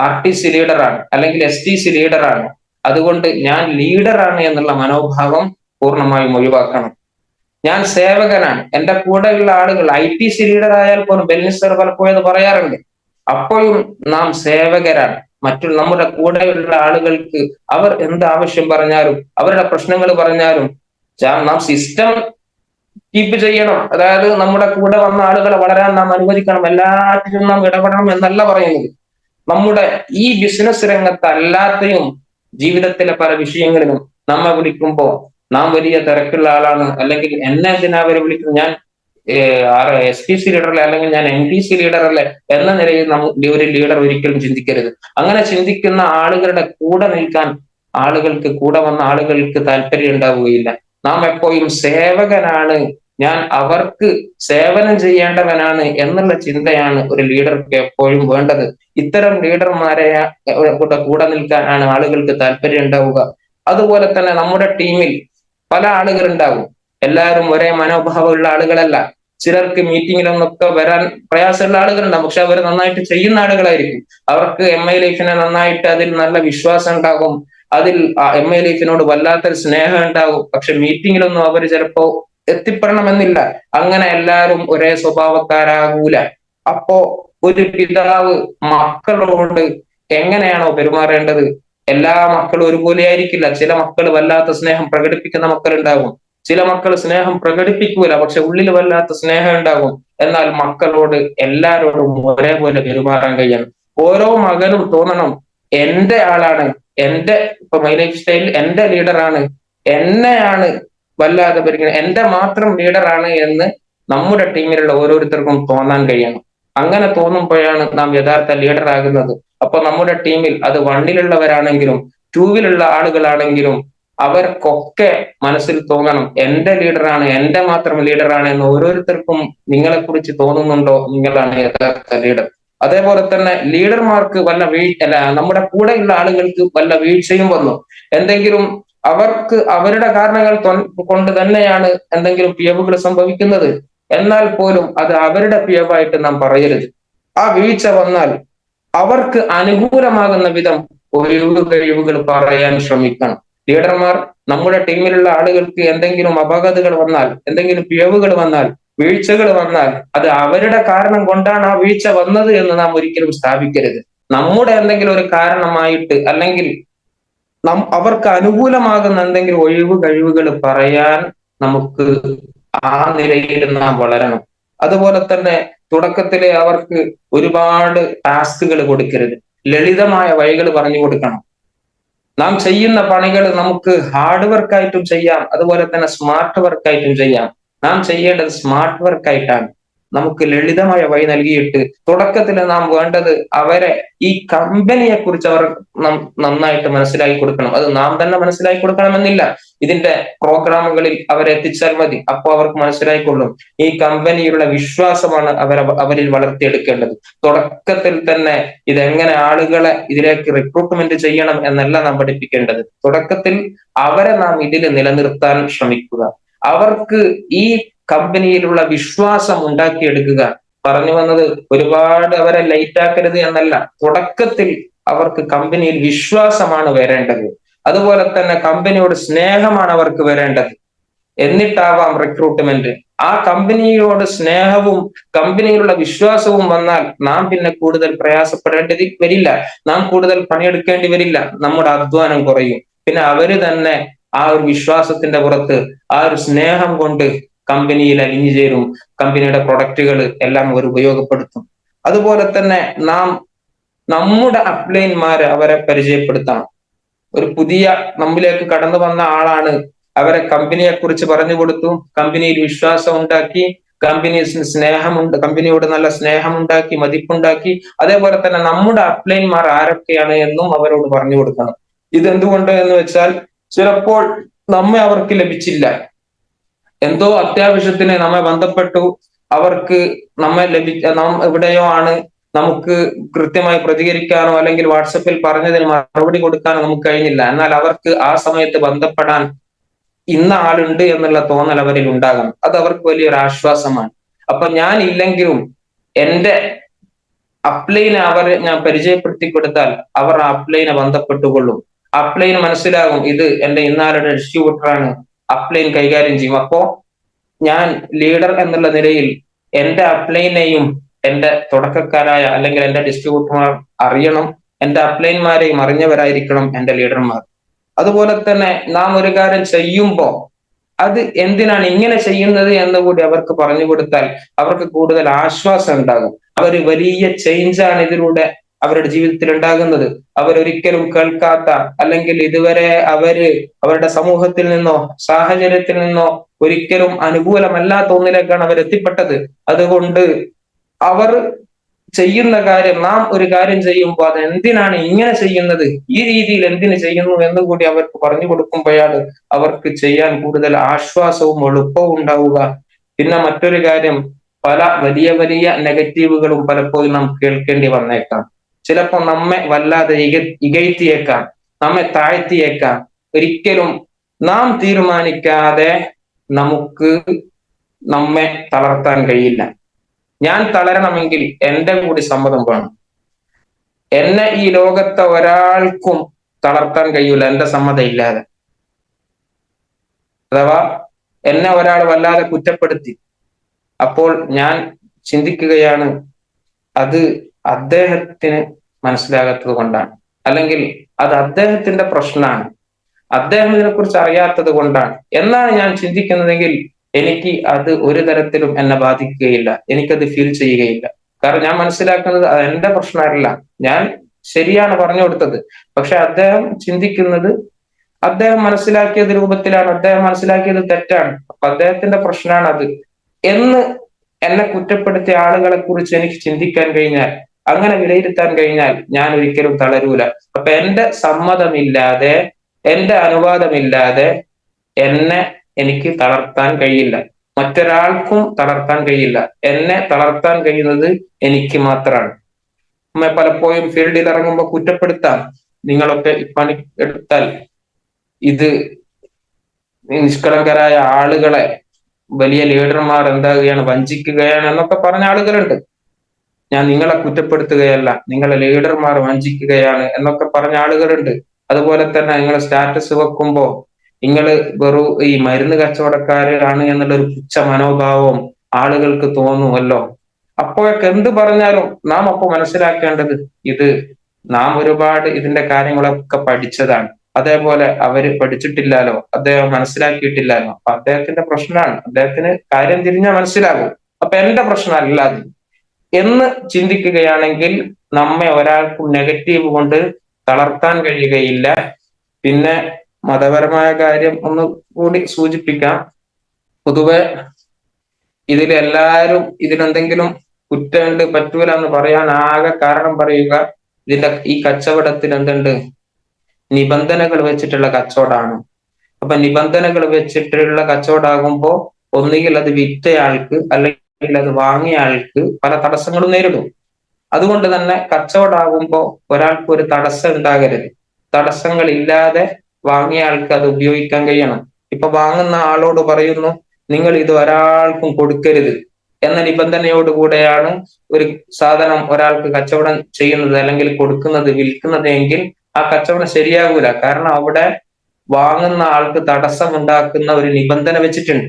RTC ലീഡറാണ് അല്ലെങ്കിൽ STC ലീഡറാണ്, അതുകൊണ്ട് ഞാൻ ലീഡറാണ് എന്നുള്ള മനോഭാവം പൂർണ്ണമായും ഒഴിവാക്കണം. ഞാൻ സേവകനാണ്. എന്റെ കൂടെയുള്ള ആളുകൾ ITC ലീഡർ ആയാൽ പോലും ബെൽനിസർ പലപ്പോഴും അത് പറയാറുണ്ട്. അപ്പോഴും നാം സേവകരാണ്. നമ്മുടെ കൂടെയുള്ള ആളുകൾക്ക് അവർ എന്ത് ആവശ്യം പറഞ്ഞാലും അവരുടെ പ്രശ്നങ്ങൾ പറഞ്ഞാലും നാം സിസ്റ്റം കീപ്പ് ചെയ്യണം. അതായത് നമ്മുടെ കൂടെ വന്ന ആളുകളെ വളരാൻ നാം അനുവദിക്കണം, എല്ലാറ്റിലും നാം ഇടപെടണം എന്നല്ല പറയുന്നത്. നമ്മുടെ ഈ ബിസിനസ് രംഗത്ത് അല്ലാതെയും ജീവിതത്തിലെ പല വിഷയങ്ങളിലും നമ്മെ വിളിക്കുമ്പോ നാം വലിയ തിരക്കുള്ള ആളാണ്, അല്ലെങ്കിൽ എന്നെ എന്തിനാ അവരെ വിളിക്കുന്നത്, ഞാൻ STC ലീഡറല്ലേ അല്ലെങ്കിൽ ഞാൻ MTC ലീഡറല്ലേ എന്ന നിലയിൽ ഒരു ലീഡർ ഒരിക്കലും ചിന്തിക്കരുത്. അങ്ങനെ ചിന്തിക്കുന്ന ആളുകളുടെ കൂടെ നിൽക്കാൻ കൂടെ വന്ന ആളുകൾക്ക് താല്പര്യം ഉണ്ടാവുകയില്ല. നാം എപ്പോഴും സേവകനാണ്, ഞാൻ അവർക്ക് സേവനം ചെയ്യേണ്ടവനാണ് എന്നുള്ള ചിന്തയാണ് ഒരു ലീഡർക്ക് എപ്പോഴും വേണ്ടത്. ഇത്തരം ലീഡർമാരെ കൂടെ നിൽക്കാനാണ് ആളുകൾക്ക് താല്പര്യം ഉണ്ടാവുക. അതുപോലെ തന്നെ നമ്മുടെ ടീമിൽ പല ആളുകൾ ഉണ്ടാവും. എല്ലാവരും ഒരേ മനോഭാവമുള്ള ആളുകളല്ല. ചിലർക്ക് മീറ്റിങ്ങിലൊന്നൊക്കെ വരാൻ പ്രയാസമുള്ള ആളുകളുണ്ടാവും, പക്ഷെ അവർ നന്നായിട്ട് ചെയ്യുന്ന ആളുകളായിരിക്കും. അവർക്ക് MI ലൈഫിനെ നന്നായിട്ട് അതിൽ നല്ല വിശ്വാസം ഉണ്ടാകും, അതിൽ MI ലൈഫിനോട് വല്ലാത്തൊരു സ്നേഹം ഉണ്ടാകും. പക്ഷെ മീറ്റിങ്ങിലൊന്നും അവർ ചിലപ്പോ എത്തിപ്പെടണമെന്നില്ല. അങ്ങനെ എല്ലാവരും ഒരേ സ്വഭാവക്കാരാകൂല. അപ്പോ ഒരു പിതാവ് മക്കളോട് എങ്ങനെയാണോ പെരുമാറേണ്ടത്, എല്ലാ മക്കളും ഒരുപോലെ ആയിരിക്കില്ല. ചില മക്കൾ വല്ലാത്ത സ്നേഹം പ്രകടിപ്പിക്കുന്ന മക്കൾ ഉണ്ടാകും, ചില മക്കൾ സ്നേഹം പ്രകടിപ്പിക്കൂല, പക്ഷെ ഉള്ളിൽ വല്ലാത്ത സ്നേഹം ഉണ്ടാകും. എന്നാൽ മക്കളോട് എല്ലാരോടും ഒരേപോലെ പെരുമാറാൻ കഴിയണം. ഓരോ മകനും തോന്നണം, എന്റെ ആളാണ്, ഇപ്പൊ മൈ ലൈഫ് സ്റ്റൈൽ എന്റെ ലീഡറാണ്, എന്നെയാണ് വല്ലാതെ പരിഗണന, എന്റെ മാത്രം ലീഡറാണ് എന്ന് നമ്മുടെ ടീമിലുള്ള ഓരോരുത്തർക്കും തോന്നാൻ കഴിയണം. അങ്ങനെ തോന്നുമ്പോഴാണ് നാം യഥാർത്ഥ ലീഡർ ആകുന്നത്. അപ്പൊ നമ്മുടെ ടീമിൽ അത് 1-ലുള്ളവരാണെങ്കിലും 2-ലുള്ള ആളുകളാണെങ്കിലും അവർക്കൊക്കെ മനസ്സിൽ തോന്നണം, എന്റെ ലീഡറാണ്, എന്റെ മാത്രം ലീഡറാണ് എന്ന് ഓരോരുത്തർക്കും നിങ്ങളെ കുറിച്ച് തോന്നുന്നുണ്ടോ, നിങ്ങളാണ് യഥാർത്ഥ ലീഡർ. അതേപോലെ തന്നെ ലീഡർമാർക്ക് നമ്മുടെ കൂടെയുള്ള ആളുകൾക്ക് വല്ല വീഴ്ചയും വന്നു, എന്തെങ്കിലും അവർക്ക് അവരുടെ കാരണങ്ങൾ കൊണ്ട് തന്നെയാണ് എന്തെങ്കിലും പിഴവുകൾ സംഭവിക്കുന്നത്, എന്നാൽ പോലും അത് അവരുടെ പിഴവായിട്ട് നാം പറയരുത്. ആ വീഴ്ച വന്നാൽ അവർക്ക് അനുകൂലമാകുന്ന വിധം കഴിവുകൾ പറയാൻ ശ്രമിക്കണം. ലീഡർമാർ നമ്മുടെ ടീമിലുള്ള ആളുകൾക്ക് എന്തെങ്കിലും അപകടങ്ങൾ വന്നാൽ, എന്തെങ്കിലും പിഴവുകൾ വന്നാൽ, വീഴ്ചകൾ വന്നാൽ അത് അവരുടെ കാരണം കൊണ്ടാണ് ആ വീഴ്ച വന്നത് എന്ന് നാം ഒരിക്കലും സ്ഥാപിക്കരുത്. നമ്മുടെ എന്തെങ്കിലും ഒരു കാരണമായിട്ട് അല്ലെങ്കിൽ അവർക്ക് അനുകൂലമാകുന്ന എന്തെങ്കിലും കഴിവുകൾ പറയാൻ നമുക്ക് ആ നിലയിൽ നാം വളരണം. അതുപോലെ തന്നെ തുടക്കത്തിലെ അവർക്ക് ഒരുപാട് ടാസ്കുകൾ കൊടുക്കരുത്, ലളിതമായ വഴികൾ പറഞ്ഞു കൊടുക്കണം. നാം ചെയ്യുന്ന പണികൾ നമുക്ക് ഹാർഡ് വർക്കായിട്ടും ചെയ്യാം, അതുപോലെ തന്നെ സ്മാർട്ട് വർക്കായിട്ടും ചെയ്യാം. നാം ചെയ്യേണ്ടത് സ്മാർട്ട് വർക്കായിട്ടാണ്. നമുക്ക് ലളിതമായ വഴി നൽകിയിട്ട് തുടക്കത്തിൽ നാം വേണ്ടത് അവരെ ഈ കമ്പനിയെ കുറിച്ച് അവർ നന്നായിട്ട് മനസ്സിലാക്കി കൊടുക്കണം. അത് നാം തന്നെ മനസ്സിലാക്കി കൊടുക്കണമെന്നില്ല, ഇതിന്റെ പ്രോഗ്രാമുകളിൽ അവരെ എത്തിച്ചാൽ മതി, അപ്പൊ അവർക്ക് മനസ്സിലായിക്കൊള്ളും. ഈ കമ്പനിയിലുള്ള വിശ്വാസമാണ് അവരിൽ വളർത്തിയെടുക്കേണ്ടത്. തുടക്കത്തിൽ തന്നെ ഇതെങ്ങനെ ആളുകളെ ഇതിലേക്ക് റിക്രൂട്ട്മെന്റ് ചെയ്യണം എന്നല്ല നാം പഠിപ്പിക്കേണ്ടത്. തുടക്കത്തിൽ അവരെ നാം ഇതിൽ നിലനിർത്താൻ ശ്രമിക്കുക, അവർക്ക് ഈ കമ്പനിയിലുള്ള വിശ്വാസം ഉണ്ടാക്കിയെടുക്കുക. പറഞ്ഞു വന്നത് ഒരുപാട് അവരെ ലൈറ്റ് ആക്കരുത് എന്നല്ല, തുടക്കത്തിൽ അവർക്ക് കമ്പനിയിൽ വിശ്വാസമാണ് വരേണ്ടത്. അതുപോലെ തന്നെ കമ്പനിയോട് സ്നേഹമാണ് അവർക്ക് വരേണ്ടത്. എന്നിട്ടാവാം റിക്രൂട്ട്മെന്റ്. ആ കമ്പനിയോട് സ്നേഹവും കമ്പനിയിലുള്ള വിശ്വാസവും വന്നാൽ നാം പിന്നെ കൂടുതൽ പ്രയാസപ്പെടേണ്ടി വരില്ല, നാം കൂടുതൽ പണിയെടുക്കേണ്ടി വരില്ല, നമ്മുടെ അധ്വാനം കുറയും. പിന്നെ അവര് തന്നെ ആ ഒരു വിശ്വാസത്തിന്റെ പുറത്ത് ആ ഒരു സ്നേഹം കൊണ്ട് കമ്പനിയിൽ അലിഞ്ഞു ചേരും, കമ്പനിയുടെ പ്രൊഡക്റ്റുകൾ എല്ലാം അവർ ഉപയോഗപ്പെടുത്തും. അതുപോലെ തന്നെ നാം നമ്മുടെ അപ്ലൈൻമാരെ അവരെ പരിചയപ്പെടുത്തണം. ഒരു പുതിയ നമ്മിലേക്ക് കടന്നു വന്ന ആളാണ്, അവരെ കമ്പനിയെ കുറിച്ച് പറഞ്ഞു കൊടുത്തു, കമ്പനിയിൽ വിശ്വാസം ഉണ്ടാക്കി, കമ്പനിയോട് നല്ല സ്നേഹമുണ്ടാക്കി, മതിപ്പുണ്ടാക്കി. അതേപോലെ തന്നെ നമ്മുടെ അപ്ലൈൻമാർ ആരൊക്കെയാണ് എന്നും അവരോട് പറഞ്ഞു കൊടുക്കണം. ഇതെന്തുകൊണ്ട് എന്ന് വെച്ചാൽ ചിലപ്പോൾ നമ്മെ അവർക്ക് ലഭിച്ചില്ല, എന്തോ അത്യാവശ്യത്തിന് നമ്മെ ബന്ധപ്പെട്ടു, അവർക്ക് നാം എവിടെയോ ആണ്, നമുക്ക് കൃത്യമായി പ്രതികരിക്കാനോ അല്ലെങ്കിൽ വാട്സപ്പിൽ പറഞ്ഞതിന് മറുപടി കൊടുക്കാനോ നമുക്ക് കഴിഞ്ഞില്ല. എന്നാൽ അവർക്ക് ആ സമയത്ത് ബന്ധപ്പെടാൻ ഇന്ന ആളുണ്ട് എന്നുള്ള തോന്നൽ അവരിൽ ഉണ്ടാകണം. അത് അവർക്ക് വലിയൊരു ആശ്വാസമാണ്. അപ്പൊ ഞാൻ ഇല്ലെങ്കിലും എന്റെ അപ്ലൈനെ ഞാൻ പരിചയപ്പെടുത്തി കൊടുത്താൽ അവർ ആ അപ്ലൈനെ ബന്ധപ്പെട്ടുകൊള്ളും. അപ്ലൈന് മനസ്സിലാകും ഇത് എന്റെ ഇന്നാളുടെ ഡിസ്ട്രിബ്യൂട്ടറാണ്, അപ്ലൈൻ കൈകാര്യം ചെയ്യും. അപ്പോ ഞാൻ ലീഡർ എന്നുള്ള നിലയിൽ എന്റെ അപ്ലൈനെയും എന്റെ തുടക്കക്കാരായ അല്ലെങ്കിൽ എന്റെ ഡിസ്ട്രിബ്യൂട്ടർമാർ അറിയണം, എന്റെ അപ്ലൈന്മാരെയും അറിഞ്ഞവരായിരിക്കണം എന്റെ ലീഡർമാർ. അതുപോലെ തന്നെ നാം ഒരു കാര്യം ചെയ്യുമ്പോ അത് എന്തിനാണ് ഇങ്ങനെ ചെയ്യുന്നത് എന്ന് കൂടി അവർക്ക് പറഞ്ഞു കൊടുത്താൽ അവർക്ക് കൂടുതൽ ആശ്വാസം ഉണ്ടാകും. അവർ വലിയ ചേഞ്ചാണ് ഇതിലൂടെ അവരുടെ ജീവിതത്തിൽ ഉണ്ടാകുന്നത്. അവരൊരിക്കലും കേൾക്കാത്ത അല്ലെങ്കിൽ ഇതുവരെ അവരുടെ സമൂഹത്തിൽ നിന്നോ സാഹചര്യത്തിൽ നിന്നോ ഒരിക്കലും അനുകൂലമല്ലാത്ത ഒന്നിലേക്കാണ് അവർ എത്തിപ്പെട്ടത്. അതുകൊണ്ട് അവർ ചെയ്യുന്ന കാര്യം, നാം ഒരു കാര്യം ചെയ്യുമ്പോൾ അത് എന്തിനാണ് ഇങ്ങനെ ചെയ്യുന്നത്, ഈ രീതിയിൽ എന്തിനു ചെയ്യുന്നു എന്നും കൂടി അവർക്ക് പറഞ്ഞു കൊടുക്കുമ്പോഴാണ് അവർക്ക് ചെയ്യാൻ കൂടുതൽ ആശ്വാസവും എളുപ്പവും ഉണ്ടാവുക. പിന്നെ മറ്റൊരു കാര്യം, പല വലിയ വലിയ നെഗറ്റീവുകളും പലപ്പോഴും നാം കേൾക്കേണ്ടി വന്നേക്കാം. ചിലപ്പോൾ നമ്മെ വല്ലാതെ ഇകഴ്ത്തിയേക്കാം, നമ്മെ താഴ്ത്തിയേക്കാം. ഒരിക്കലും നാം തീരുമാനിക്കാതെ നമുക്ക് നമ്മെ തളർത്താൻ കഴിയില്ല. ഞാൻ തളരണമെങ്കിൽ എന്റെ കൂടി സമ്മതം വേണം. എന്നെ ഈ ലോകത്തെ ഒരാൾക്കും തളർത്താൻ കഴിയൂല എന്റെ സമ്മതം ഇല്ലാതെ. അഥവാ എന്നെ ഒരാൾ വല്ലാതെ കുറ്റപ്പെടുത്തി, അപ്പോൾ ഞാൻ ചിന്തിക്കുകയാണ് അത് അദ്ദേഹത്തിന് മനസ്സിലാകാത്തത് കൊണ്ടാണ്, അല്ലെങ്കിൽ അത് അദ്ദേഹത്തിന്റെ പ്രശ്നമാണ്, അദ്ദേഹം ഇതിനെക്കുറിച്ച് അറിയാത്തത് കൊണ്ടാണ് എന്നാണ് ഞാൻ ചിന്തിക്കുന്നതെങ്കിൽ എനിക്ക് അത് ഒരു തരത്തിലും എന്നെ ബാധിക്കുകയില്ല, എനിക്കത് ഫീൽ ചെയ്യുകയില്ല. കാരണം ഞാൻ മനസ്സിലാക്കുന്നത് അത് എന്റെ പ്രശ്നമല്ല, ഞാൻ ശരിയാണ് പറഞ്ഞു കൊടുത്തത്, പക്ഷെ അദ്ദേഹം ചിന്തിക്കുന്നത് അദ്ദേഹം മനസ്സിലാക്കിയത് രൂപത്തിലാണ്, അദ്ദേഹം മനസ്സിലാക്കിയത് തെറ്റാണ്, അപ്പൊ അദ്ദേഹത്തിന്റെ പ്രശ്നമാണ് അത് എന്ന് എന്നെ കുറ്റപ്പെടുത്തിയ ആളുകളെ കുറിച്ച് എനിക്ക് ചിന്തിക്കാൻ കഴിഞ്ഞാൽ, അങ്ങനെ വിലയിരുത്താൻ കഴിഞ്ഞാൽ ഞാൻ ഒരിക്കലും തളരൂല. അപ്പൊ എന്റെ സമ്മതമില്ലാതെ, എന്റെ അനുവാദമില്ലാതെ എനിക്ക് തളർത്താൻ കഴിയില്ല, മറ്റൊരാൾക്കും തളർത്താൻ കഴിയില്ല. എന്നെ തളർത്താൻ കഴിയുന്നത് എനിക്ക് മാത്രമാണ്. നമ്മെ പലപ്പോഴും ഫീൽഡിൽ ഇറങ്ങുമ്പോൾ കുറ്റപ്പെടുത്താം, നിങ്ങളൊക്കെ പണി എടുത്താൽ ഇത് നിഷ്കളങ്കരായ ആളുകളെ വലിയ ലീഡർമാർ എന്താകുകയാണ്, വഞ്ചിക്കുകയാണ് എന്നൊക്കെ പറഞ്ഞ ആളുകളുണ്ട്. ഞാൻ നിങ്ങളെ കുറ്റപ്പെടുത്തുകയല്ല, നിങ്ങളെ ലീഡർമാർ വഞ്ചിക്കുകയാണ് എന്നൊക്കെ പറഞ്ഞ ആളുകളുണ്ട്. അതുപോലെ തന്നെ നിങ്ങൾ സ്റ്റാറ്റസ് വെക്കുമ്പോ നിങ്ങൾ ഈ മരുന്ന് കച്ചവടക്കാരാണ് എന്നുള്ള ഒരു പുച്ഛ മനോഭാവം ആളുകൾക്ക് തോന്നുമല്ലോ. അപ്പോഴൊക്കെ എന്ത് പറഞ്ഞാലും നാം അപ്പൊ മനസ്സിലാക്കേണ്ടത് ഇത് നാം ഒരുപാട് ഇതിന്റെ കാര്യങ്ങളൊക്കെ പഠിച്ചതാണ്, അതേപോലെ അവര് പഠിച്ചിട്ടില്ലാലോ, അദ്ദേഹം മനസ്സിലാക്കിയിട്ടില്ലാലോ, അപ്പൊ അദ്ദേഹത്തിന്റെ പ്രശ്നമാണ്, അദ്ദേഹത്തിന് കാര്യം തിരിഞ്ഞാൽ മനസ്സിലാകും, അപ്പൊ എന്റെ പ്രശ്നമല്ല അത് എന്ന് ചിന്തിക്കുകയാണെങ്കിൽ നമ്മെ ഒരാൾക്കും നെഗറ്റീവ് കൊണ്ട് തളർത്താൻ കഴിയുകയില്ല. പിന്നെ മതപരമായ കാര്യം ഒന്ന് കൂടി സൂചിപ്പിക്കാം. പൊതുവെ എല്ലാവരും ഇതിനെന്തെങ്കിലും കുറ്റമുണ്ട് പറ്റൂല എന്ന് പറയാൻ ആകെ കാരണം പറയുക, ഈ കച്ചവടത്തിൽ എന്തുണ്ട്, നിബന്ധനകൾ വെച്ചിട്ടുള്ള കച്ചവടമാണ്. അപ്പൊ നിബന്ധനകൾ വെച്ചിട്ടുള്ള കച്ചവടമാകുമ്പോ ഒന്നുകിൽ അത് വിറ്റയാൾക്ക് അല്ലെങ്കിൽ അത് വാങ്ങിയ ആൾക്ക് പല തടസ്സങ്ങളും നേരിടും. അതുകൊണ്ട് തന്നെ കച്ചവടമാകുമ്പോ ഒരാൾക്ക് ഒരു തടസ്സം ഉണ്ടാകരുത്. തടസ്സങ്ങൾ ഇല്ലാതെ വാങ്ങിയ ആൾക്ക് അത് ഉപയോഗിക്കാൻ കഴിയണം. ഇപ്പൊ വാങ്ങുന്ന ആളോട് പറയുന്നു നിങ്ങൾ ഇത് ഒരാൾക്കും കൊടുക്കരുത് എന്ന നിബന്ധനയോടുകൂടെയാണ് ഒരു സാധനം ഒരാൾക്ക് കച്ചവടം ചെയ്യുന്നത് അല്ലെങ്കിൽ കൊടുക്കുന്നത്, വിൽക്കുന്നത് എങ്കിൽ ആ കച്ചവടം ശരിയാകൂല. കാരണം അവിടെ വാങ്ങുന്ന ആൾക്ക് തടസ്സം ഉണ്ടാക്കുന്ന ഒരു നിബന്ധന വെച്ചിട്ടുണ്ട്.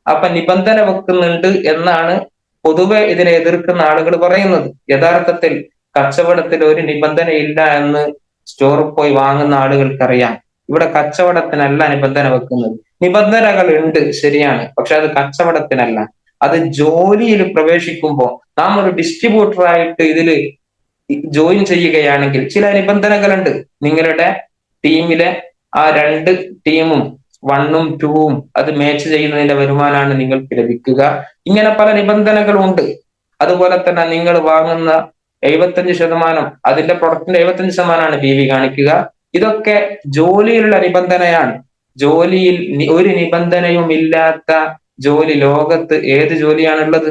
അപ്പൊ നിബന്ധന വെക്കുന്നുണ്ട് എന്നാണ് പൊതുവെ ഇതിനെ എതിർക്കുന്ന ആളുകൾ പറയുന്നത്. യഥാർത്ഥത്തിൽ കച്ചവടത്തിൽ ഒരു നിബന്ധന ഇല്ല എന്ന് സ്റ്റോറിൽ പോയി വാങ്ങുന്ന ആളുകൾക്കറിയാം. ഇവിടെ കച്ചവടത്തിനല്ല നിബന്ധന വെക്കുന്നത്. നിബന്ധനകൾ ഉണ്ട്, ശരിയാണ്, പക്ഷെ അത് കച്ചവടത്തിനല്ല. അത് ജോലിയിൽ പ്രവേശിക്കുമ്പോൾ നാം ഒരു ഡിസ്ട്രിബ്യൂട്ടറായിട്ട് ഇതിൽ ജോയിൻ ചെയ്യുകയാണെങ്കിൽ ചില നിബന്ധനകളുണ്ട്. നിങ്ങളുടെ ടീമിലെ ആ 2 ടീമും 1ഉം 2ഉം അത് മാച്ച് ചെയ്യുന്നതിന്റെ വരുമാനമാണ് നിങ്ങൾക്ക് ലഭിക്കുക. ഇങ്ങനെ പല നിബന്ധനകളും ഉണ്ട്. അതുപോലെ തന്നെ നിങ്ങൾ വാങ്ങുന്ന 75%, അതിന്റെ പ്രൊഡക്റ്റിന്റെ 75%ആണ് PV കാണിക്കുക. ഇതൊക്കെ ജോലിയിലുള്ള നിബന്ധനയാണ്. ജോലിയിൽ ഒരു നിബന്ധനയും ഇല്ലാത്ത ജോലി ലോകത്ത് ഏത് ജോലിയാണുള്ളത്?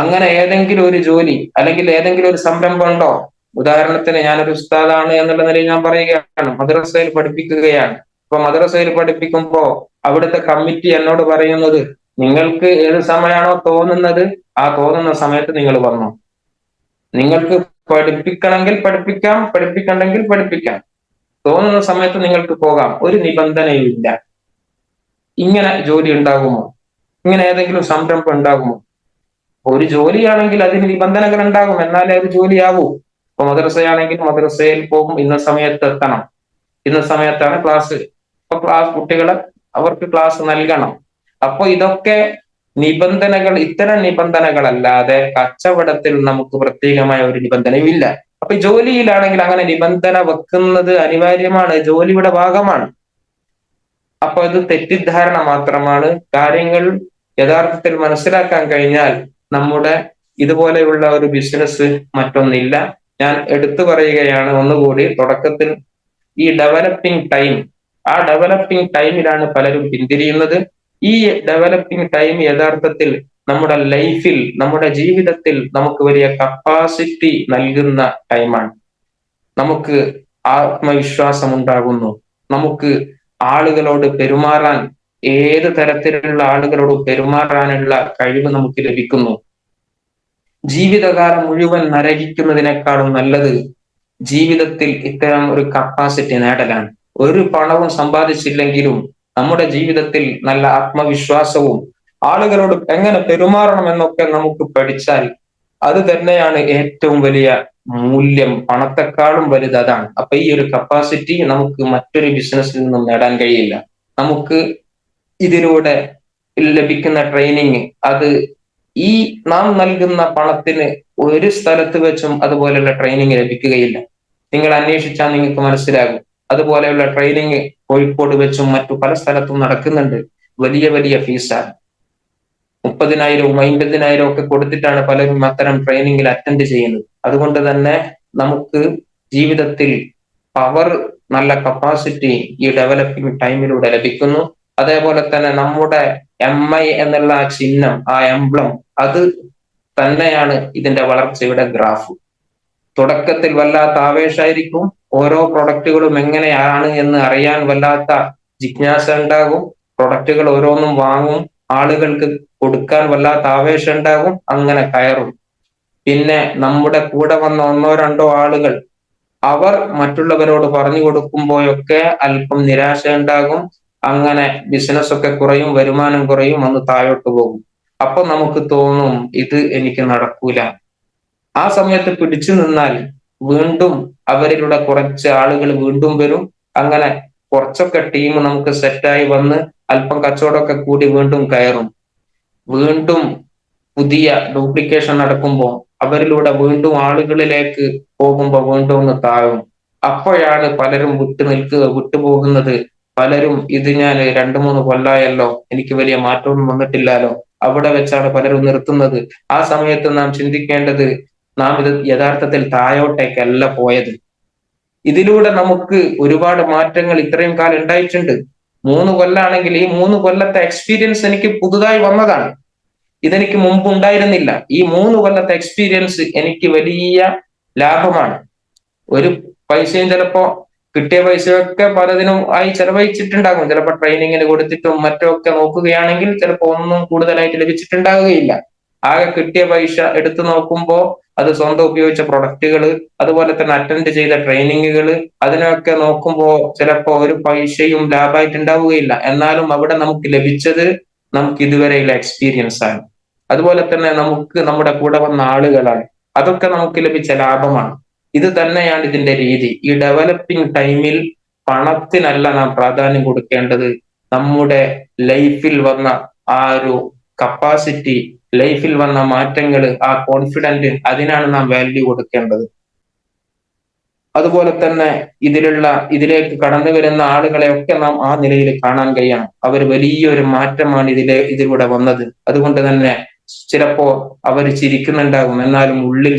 അങ്ങനെ ഏതെങ്കിലും ഒരു ജോലി അല്ലെങ്കിൽ ഏതെങ്കിലും ഒരു സംരംഭം ഉണ്ടോ? ഉദാഹരണത്തിന് ഞാനൊരു ഉസ്താദാണ് എന്നുള്ള നിലയിൽ ഞാൻ പറയുകയാണ്, മദ്രസയിൽ പഠിപ്പിക്കുകയാണ്. അപ്പൊ മദ്രസയിൽ പഠിപ്പിക്കുമ്പോ അവിടുത്തെ കമ്മിറ്റി എന്നോട് പറയുന്നത്, നിങ്ങൾക്ക് ഏത് സമയമാണോ തോന്നുന്നത് ആ തോന്നുന്ന സമയത്ത് നിങ്ങൾ വന്നു. നിങ്ങൾക്ക് പഠിപ്പിക്കണമെങ്കിൽ പഠിപ്പിക്കാം, പഠിപ്പിക്കണ്ടെങ്കിൽ പഠിപ്പിക്കാം. തോന്നുന്ന സമയത്ത് നിങ്ങൾക്ക് പോകാം, ഒരു നിബന്ധനയും ഇല്ല. ഇങ്ങനെ ജോലി ഉണ്ടാകുമോ? ഇങ്ങനെ ഏതെങ്കിലും സംരംഭം ഉണ്ടാകുമോ? ഒരു ജോലിയാണെങ്കിൽ അതിന് നിബന്ധനകൾ ഉണ്ടാകും, എന്നാലേ അത് ജോലിയാവൂ. ഇപ്പൊ മദ്രസയാണെങ്കിൽ മദ്രസയിൽ പോകും, ഇന്ന സമയത്ത് എത്തണം, ഇന്ന സമയത്താണ് ക്ലാസ്. അപ്പൊ ക്ലാസ് കുട്ടികളെ അവർക്ക് ക്ലാസ് നൽകണം. അപ്പൊ ഇതൊക്കെ നിബന്ധനകൾ. ഇത്തരം നിബന്ധനകളല്ലാതെ കച്ചവടത്തിൽ നമുക്ക് പ്രത്യേകമായ ഒരു നിബന്ധനയും ഇല്ല. അപ്പൊ ജോലിയിലാണെങ്കിൽ അങ്ങനെ നിബന്ധന വെക്കുന്നത് അനിവാര്യമാണ്, ജോലിയുടെ ഭാഗമാണ്. അപ്പൊ ഇത് തെറ്റിദ്ധാരണ മാത്രമാണ്. കാര്യങ്ങൾ യഥാർത്ഥത്തിൽ മനസ്സിലാക്കാൻ കഴിഞ്ഞാൽ നമ്മുടെ ഇതുപോലെയുള്ള ഒരു ബിസിനസ് മറ്റൊന്നില്ല. ഞാൻ എടുത്തു പറയുകയാണ് ഒന്നുകൂടി. തുടക്കത്തിൽ ഈ ഡെവലപ്പിംഗ് ടൈം, ആ ഡെവലപ്പിംഗ് ടൈമിലാണ് പലരും പിന്തിരിയുന്നത്. ഈ ഡെവലപ്പിംഗ് ടൈം യഥാർത്ഥത്തിൽ നമ്മുടെ ലൈഫിൽ, നമ്മുടെ ജീവിതത്തിൽ നമുക്ക് വലിയ കപ്പാസിറ്റി നൽകുന്ന ടൈമാണ്. നമുക്ക് ആത്മവിശ്വാസം ഉണ്ടാകുന്നു, നമുക്ക് ആളുകളോട് പെരുമാറാൻ, ഏത് തരത്തിലുള്ള ആളുകളോട് പെരുമാറാനുള്ള കഴിവ് നമുക്ക് ലഭിക്കുന്നു. ജീവിതകാലം മുഴുവൻ നരകിക്കുന്നതിനേക്കാളും നല്ലത് ജീവിതത്തിൽ ഇത്തരം ഒരു കപ്പാസിറ്റി നേടലാണ്. ഒരു പണവും സമ്പാദിച്ചില്ലെങ്കിലും നമ്മുടെ ജീവിതത്തിൽ നല്ല ആത്മവിശ്വാസവും ആളുകളോട് എങ്ങനെ പെരുമാറണം എന്നൊക്കെ നമുക്ക് പഠിച്ചാൽ അത് തന്നെയാണ് ഏറ്റവും വലിയ മൂല്യം. പണത്തെക്കാളും വലുത് അതാണ്. അപ്പൊ ഈ ഒരു കപ്പാസിറ്റി നമുക്ക് മറ്റൊരു ബിസിനസ്സിൽ നിന്നും നേടാൻ കഴിയില്ല. നമുക്ക് ഇതിലൂടെ ലഭിക്കുന്ന ട്രെയിനിങ്, അത് ഈ നാം നൽകുന്ന പണത്തിന് ഒരു സ്ഥലത്ത് വെച്ചും അതുപോലെയുള്ള ട്രെയിനിങ് ലഭിക്കുകയില്ല. നിങ്ങൾ അന്വേഷിച്ചാൽ നിങ്ങൾക്ക് മനസ്സിലാകും. അതുപോലെയുള്ള ട്രെയിനിങ് കോഴിക്കോട് വെച്ചും മറ്റു പല സ്ഥലത്തും നടക്കുന്നുണ്ട്. വലിയ വലിയ ഫീസാണ്. 30,000 50,000 ഒക്കെ കൊടുത്തിട്ടാണ് പലരും അത്തരം ട്രെയിനിങ്ങിൽ അറ്റൻഡ് ചെയ്യുന്നത്. അതുകൊണ്ട് തന്നെ നമുക്ക് ജീവിതത്തിൽ പവർ, നല്ല കപ്പാസിറ്റി ഈ ഡെവലപ്പിംഗ് ടൈമിലൂടെ ലഭിക്കുന്നു. അതേപോലെ തന്നെ നമ്മുടെ MI എന്നുള്ള ആ ചിഹ്നം, ആ എംബ്ലം, അത് തന്നെയാണ് ഇതിന്റെ വളർച്ചയുടെ ഗ്രാഫ്. തുടക്കത്തിൽ വല്ലാത്ത ആവേശമായിരിക്കും. ഓരോ പ്രൊഡക്റ്റുകളും എങ്ങനെയാണ് എന്ന് അറിയാൻ വല്ലാത്ത ജിജ്ഞാസ ഉണ്ടാകും. പ്രൊഡക്റ്റുകൾ ഓരോന്നും വാങ്ങും, ആളുകൾക്ക് കൊടുക്കാൻ വല്ലാത്ത ആവേശം ഉണ്ടാകും, അങ്ങനെ കയറും. പിന്നെ നമ്മുടെ കൂടെ വന്ന ഒന്നോ രണ്ടോ ആളുകൾ അവർ മറ്റുള്ളവരോട് പറഞ്ഞു കൊടുക്കുമ്പോഴൊക്കെ അല്പം നിരാശ ഉണ്ടാകും. അങ്ങനെ ബിസിനസ് ഒക്കെ കുറയും, വരുമാനം കുറയും, ഒന്ന് താഴോട്ട് പോകും. അപ്പൊ നമുക്ക് തോന്നും ഇത് എനിക്ക് നടക്കൂല. ആ സമയത്ത് പിടിച്ചു നിന്നാൽ വീണ്ടും അവരിലൂടെ കുറച്ച് ആളുകൾ വീണ്ടും വരും. അങ്ങനെ കുറച്ചൊക്കെ ടീം നമുക്ക് സെറ്റായി വന്ന് അല്പം കച്ചവടമൊക്കെ കൂടി വീണ്ടും കയറും. വീണ്ടും പുതിയ ഡ്യൂപ്ലിക്കേഷൻ നടക്കുമ്പോൾ അവരിലൂടെ വീണ്ടും ആളുകളിലേക്ക് പോകുമ്പോൾ വീണ്ടും ഒന്ന് താഴും. അപ്പോഴാണ് പലരും വിട്ടുപോകുന്നത്. പലരും ഇത് ഞാൻ 2-3 കൊല്ലായല്ലോ, എനിക്ക് വലിയ മാറ്റമൊന്നും വന്നിട്ടില്ലല്ലോ, അവിടെ വെച്ചാണ് പലരും നിർത്തുന്നത്. ആ സമയത്ത് നാം ചിന്തിക്കേണ്ടത്, നാം ഇത് യഥാർത്ഥത്തിൽ താഴോട്ടേക്കല്ല പോയത്. ഇതിലൂടെ നമുക്ക് ഒരുപാട് മാറ്റങ്ങൾ ഇത്രയും കാലം ഉണ്ടായിട്ടുണ്ട്. 3 കൊല്ലാണെങ്കിൽ ഈ 3 കൊല്ലത്തെ എക്സ്പീരിയൻസ് എനിക്ക് പുതുതായി വന്നതാണ്. ഇതെനിക്ക് മുമ്പ് ഉണ്ടായിരുന്നില്ല. ഈ 3 കൊല്ലത്തെ എക്സ്പീരിയൻസ് എനിക്ക് വലിയ ലാഭമാണ്. ഒരു പൈസയും ചിലപ്പോ കിട്ടിയ പൈസയൊക്കെ പലതിനും ആയി ചെലവഴിച്ചിട്ടുണ്ടാകും. ചിലപ്പോൾ ട്രെയിനിങ്ങിന് കൊടുത്തിട്ടും മറ്റൊക്കെ നോക്കുകയാണെങ്കിൽ ചിലപ്പോൾ ഒന്നും കൂടുതലായിട്ട് ലഭിച്ചിട്ടുണ്ടാവുകയില്ല. ആകെ കിട്ടിയ പൈസ എടുത്തു നോക്കുമ്പോൾ അത് സ്വന്തം ഉപയോഗിച്ച പ്രൊഡക്റ്റുകൾ, അതുപോലെ തന്നെ അറ്റൻഡ് ചെയ്ത ട്രെയിനിങ്ങുകൾ, അതിനൊക്കെ നോക്കുമ്പോൾ ചിലപ്പോൾ ഒരു പൈസയും ലാഭമായിട്ട് ഉണ്ടാവുകയില്ല. എന്നാലും അവിടെ നമുക്ക് ലഭിച്ചത് നമുക്ക് ഇതുവരെയുള്ള എക്സ്പീരിയൻസ് ആണ്. അതുപോലെ തന്നെ നമുക്ക് നമ്മുടെ കൂടെ വന്ന ആളുകളാണ്. അതൊക്കെ നമുക്ക് ലഭിച്ച ലാഭമാണ്. ഇത് തന്നെയാണ് ഇതിന്റെ രീതി. ഈ ഡെവലപ്പിംഗ് ടൈമിൽ പണത്തിനല്ല നാം പ്രാധാന്യം കൊടുക്കേണ്ടത്. നമ്മുടെ ലൈഫിൽ വന്ന ആ ഒരു കപ്പാസിറ്റി, ലൈഫിൽ വന്ന മാറ്റങ്ങൾ, ആ കോൺഫിഡന്റ്, അതിനാണ് നാം വാല്യൂ കൊടുക്കേണ്ടത്. അതുപോലെ തന്നെ ഇതിലേക്ക് കടന്നു വരുന്ന ആളുകളെ ഒക്കെ നാം ആ നിലയിൽ കാണാൻ കഴിയണം. അവർ വലിയൊരു മാറ്റമാണ് ഇതിലൂടെ വന്നത്. അതുകൊണ്ട് തന്നെ ചിലപ്പോ അവർ ചിരിക്കുന്നുണ്ടാകും, എന്നാലും ഉള്ളിൽ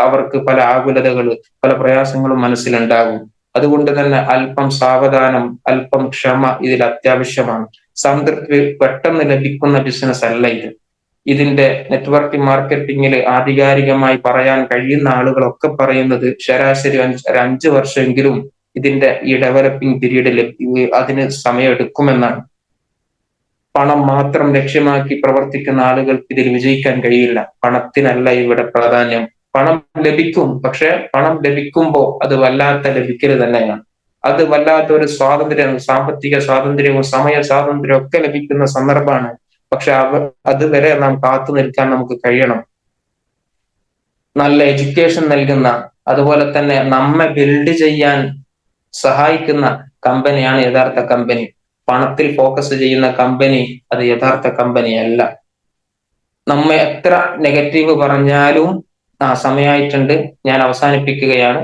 അവർക്ക് പല ആകുലതകൾ, പല പ്രയാസങ്ങളും മനസ്സിലുണ്ടാകും. അതുകൊണ്ട് തന്നെ അല്പം സാവധാനം, അല്പം ക്ഷമ ഇതിൽ അത്യാവശ്യമാണ്. സംതൃപ്തി പെട്ടെന്ന് ലഭിക്കുന്ന ബിസിനസ് അല്ല ഇത്. ഇതിന്റെ നെറ്റ്വർക്കിംഗ് മാർക്കറ്റിംഗിൽ ആധികാരികമായി പറയാൻ കഴിയുന്ന ആളുകളൊക്കെ പറയുന്നത് ശരാശരി ഒരു 5 വർഷമെങ്കിലും ഇതിന്റെ ഈ ഡെവലപ്പിംഗ് പീരീഡ് അതിന് സമയമെടുക്കുമെന്നാണ്. പണം മാത്രം ലക്ഷ്യമാക്കി പ്രവർത്തിക്കുന്ന ആളുകൾക്ക് ഇതിൽ വിജയിക്കാൻ കഴിയില്ല. പണത്തിനല്ല ഇവിടെ പ്രാധാന്യം. പണം ലഭിക്കും, പക്ഷെ പണം ലഭിക്കുമ്പോൾ അത് വല്ലാത്ത ലഭിക്കൽ തന്നെയാണ്. അത് വല്ലാത്ത ഒരു സ്വാതന്ത്ര്യം, സാമ്പത്തിക സ്വാതന്ത്ര്യവും സമയ സ്വാതന്ത്ര്യവും ഒക്കെ ലഭിക്കുന്ന സന്ദർഭമാണ്. പക്ഷെ അതുവരെ നാം കാത്തു നിൽക്കാൻ നമുക്ക് കഴിയണം. നല്ല എഡ്യൂക്കേഷൻ നൽകുന്ന, അതുപോലെ തന്നെ നമ്മെ ബിൽഡ് ചെയ്യാൻ സഹായിക്കുന്ന കമ്പനിയാണ് യഥാർത്ഥ കമ്പനി. പണത്തിൽ ഫോക്കസ് ചെയ്യുന്ന കമ്പനി അത് യഥാർത്ഥ കമ്പനി അല്ല. നമ്മെ എത്ര നെഗറ്റീവ് പറഞ്ഞാലും സമയമായിട്ടുണ്ട്, ഞാൻ അവസാനിപ്പിക്കുകയാണ്.